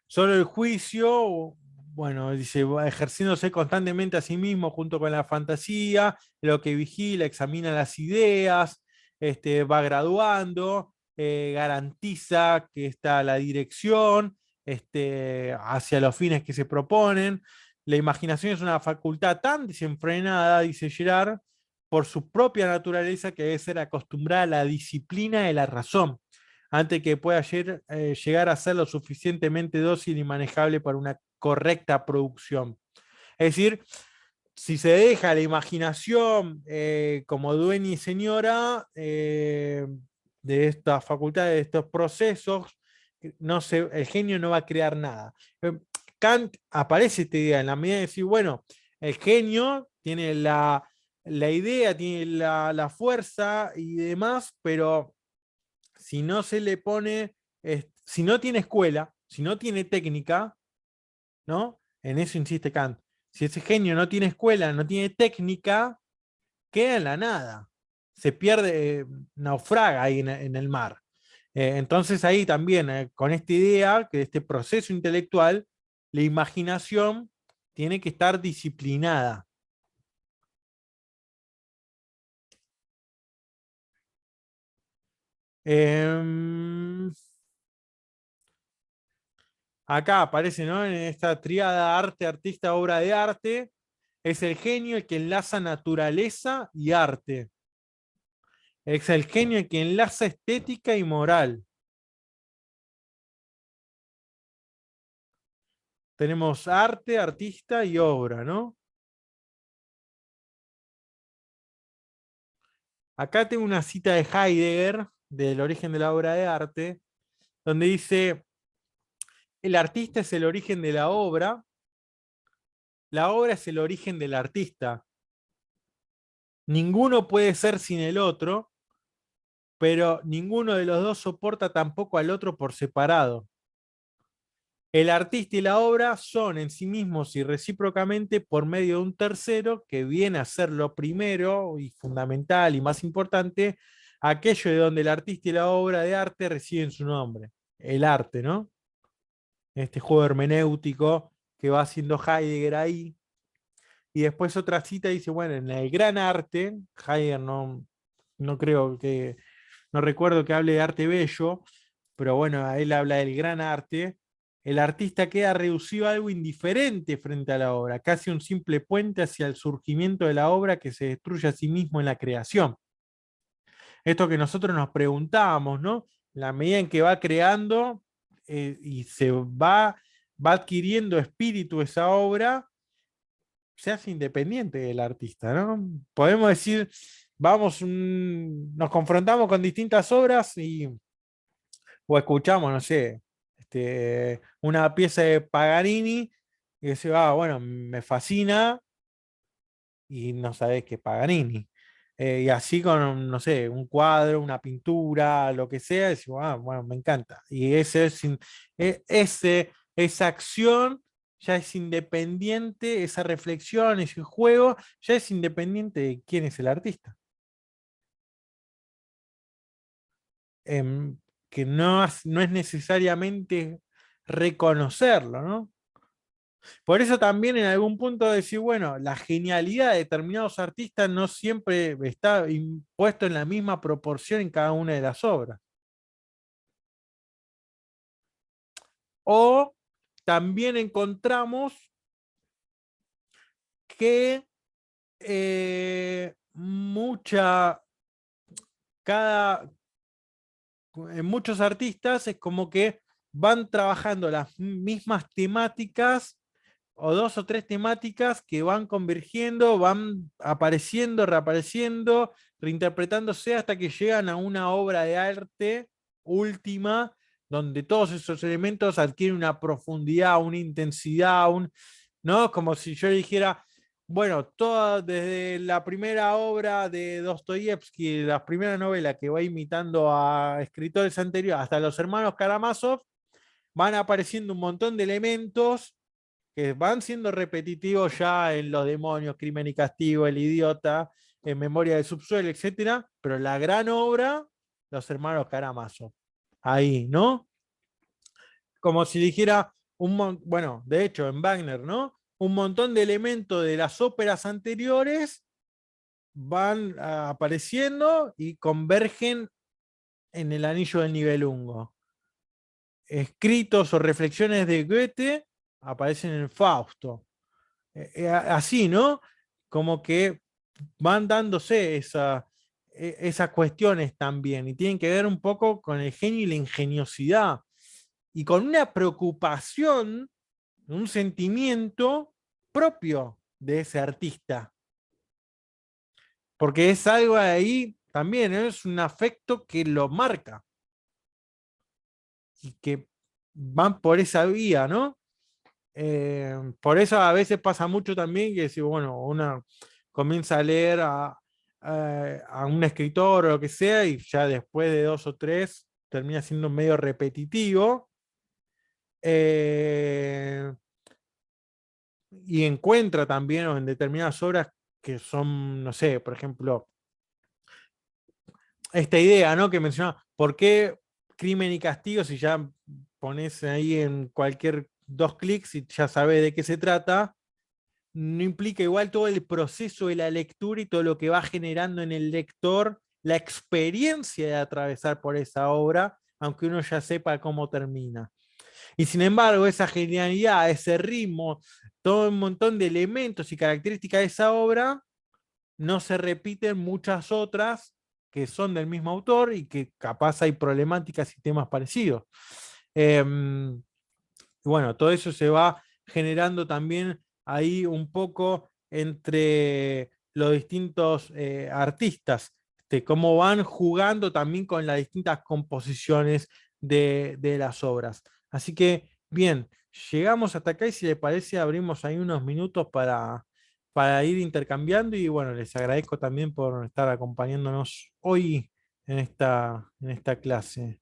Solo el juicio, bueno, dice, va ejerciéndose constantemente a sí mismo junto con la fantasía, lo que vigila, examina las ideas, va graduando, garantiza que está la dirección hacia los fines que se proponen. La imaginación es una facultad tan desenfrenada, dice Girard, por su propia naturaleza que debe ser acostumbrada a la disciplina de la razón antes que pueda llegar a ser lo suficientemente dócil y manejable para una correcta producción. Es decir, si se deja la imaginación como dueña y señora de estas facultades, de estos procesos, el genio no va a crear nada. Kant aparece esta idea en la medida de decir, bueno, el genio tiene la idea, tiene la fuerza y demás, pero si no se le pone, si no tiene escuela, si no tiene técnica, ¿no? En eso insiste Kant. Si ese genio no tiene escuela, no tiene técnica, queda en la nada. Se pierde, naufraga ahí en el mar. Entonces ahí también, con esta idea, que este proceso intelectual, la imaginación tiene que estar disciplinada. Eh, Acá aparece, ¿no? En esta tríada arte, artista, obra de arte, es el genio el que enlaza naturaleza y arte. Es el genio el que enlaza estética y moral. Tenemos arte, artista y obra, ¿no? Acá tengo una cita de Heidegger, del origen de la obra de arte, donde dice, el artista es el origen de la obra es el origen del artista. Ninguno puede ser sin el otro, pero ninguno de los dos soporta tampoco al otro por separado. El artista y la obra son en sí mismos y recíprocamente por medio de un tercero que viene a ser lo primero y fundamental y más importante, aquello de donde el artista y la obra de arte reciben su nombre, el arte, ¿no? Este juego hermenéutico que va haciendo Heidegger ahí. Y después otra cita dice, bueno, en el gran arte, Heidegger no creo que, no recuerdo que hable de arte bello, pero bueno, él habla del gran arte. El artista queda reducido a algo indiferente frente a la obra, casi un simple puente hacia el surgimiento de la obra que se destruye a sí mismo en la creación. Esto que nosotros nos preguntábamos, ¿no? La medida en que va creando y va adquiriendo espíritu esa obra, se hace independiente del artista, ¿no? Podemos decir, nos confrontamos con distintas obras o escuchamos, no sé, una pieza de Paganini y decís, bueno, me fascina y no sabés que es Paganini. Y así con, no sé, un cuadro, una pintura, lo que sea, decís, bueno, me encanta. Y esa acción ya es independiente, esa reflexión, ese juego, ya es independiente de quién es el artista. Em, que no es necesariamente reconocerlo, ¿no? Por eso también en algún punto decir, bueno, la genialidad de determinados artistas no siempre está impuesto en la misma proporción en cada una de las obras. O también encontramos que mucha, cada, en muchos artistas es como que van trabajando las mismas temáticas o dos o tres temáticas que van convergiendo, van apareciendo, reapareciendo, reinterpretándose hasta que llegan a una obra de arte última, donde todos esos elementos adquieren una profundidad, una intensidad, ¿no? Como si yo dijera, bueno, toda, desde la primera obra de Dostoyevsky, la primera novela que va imitando a escritores anteriores, hasta los hermanos Karamazov, van apareciendo un montón de elementos que van siendo repetitivos ya en Los demonios, Crimen y Castigo, El idiota, en Memoria del subsuelo, etcétera, pero la gran obra, Los hermanos Karamazov. Ahí, ¿no? Como si dijera, bueno, de hecho, en Wagner, ¿no? Un montón de elementos de las óperas anteriores van apareciendo y convergen en El anillo del Nibelungo. Escritos o reflexiones de Goethe aparecen en Fausto. Así, ¿no? Como que van dándose esas cuestiones también y tienen que ver un poco con el genio y la ingeniosidad y con una preocupación, un sentimiento propio de ese artista, porque es algo ahí también, ¿no? Es un afecto que lo marca y que van por esa vía, ¿no? Por eso a veces pasa mucho también que si bueno, uno comienza a leer a un escritor o lo que sea y ya después de dos o tres termina siendo medio repetitivo. eh, y encuentra también en determinadas obras que son, no sé, por ejemplo, esta idea, ¿no? Que mencionaba, ¿por qué Crimen y Castigo? Si ya pones ahí en cualquier dos clics y ya sabes de qué se trata, no implica igual todo el proceso de la lectura y todo lo que va generando en el lector la experiencia de atravesar por esa obra, aunque uno ya sepa cómo termina. Y sin embargo, esa genialidad, ese ritmo, todo un montón de elementos y características de esa obra no se repiten muchas otras que son del mismo autor y que capaz hay problemáticas y temas parecidos. Bueno, todo eso se va generando también ahí un poco entre los distintos artistas, cómo van jugando también con las distintas composiciones de las obras. Así que, bien, llegamos hasta acá y si les parece abrimos ahí unos minutos para ir intercambiando y bueno, les agradezco también por estar acompañándonos hoy en esta clase.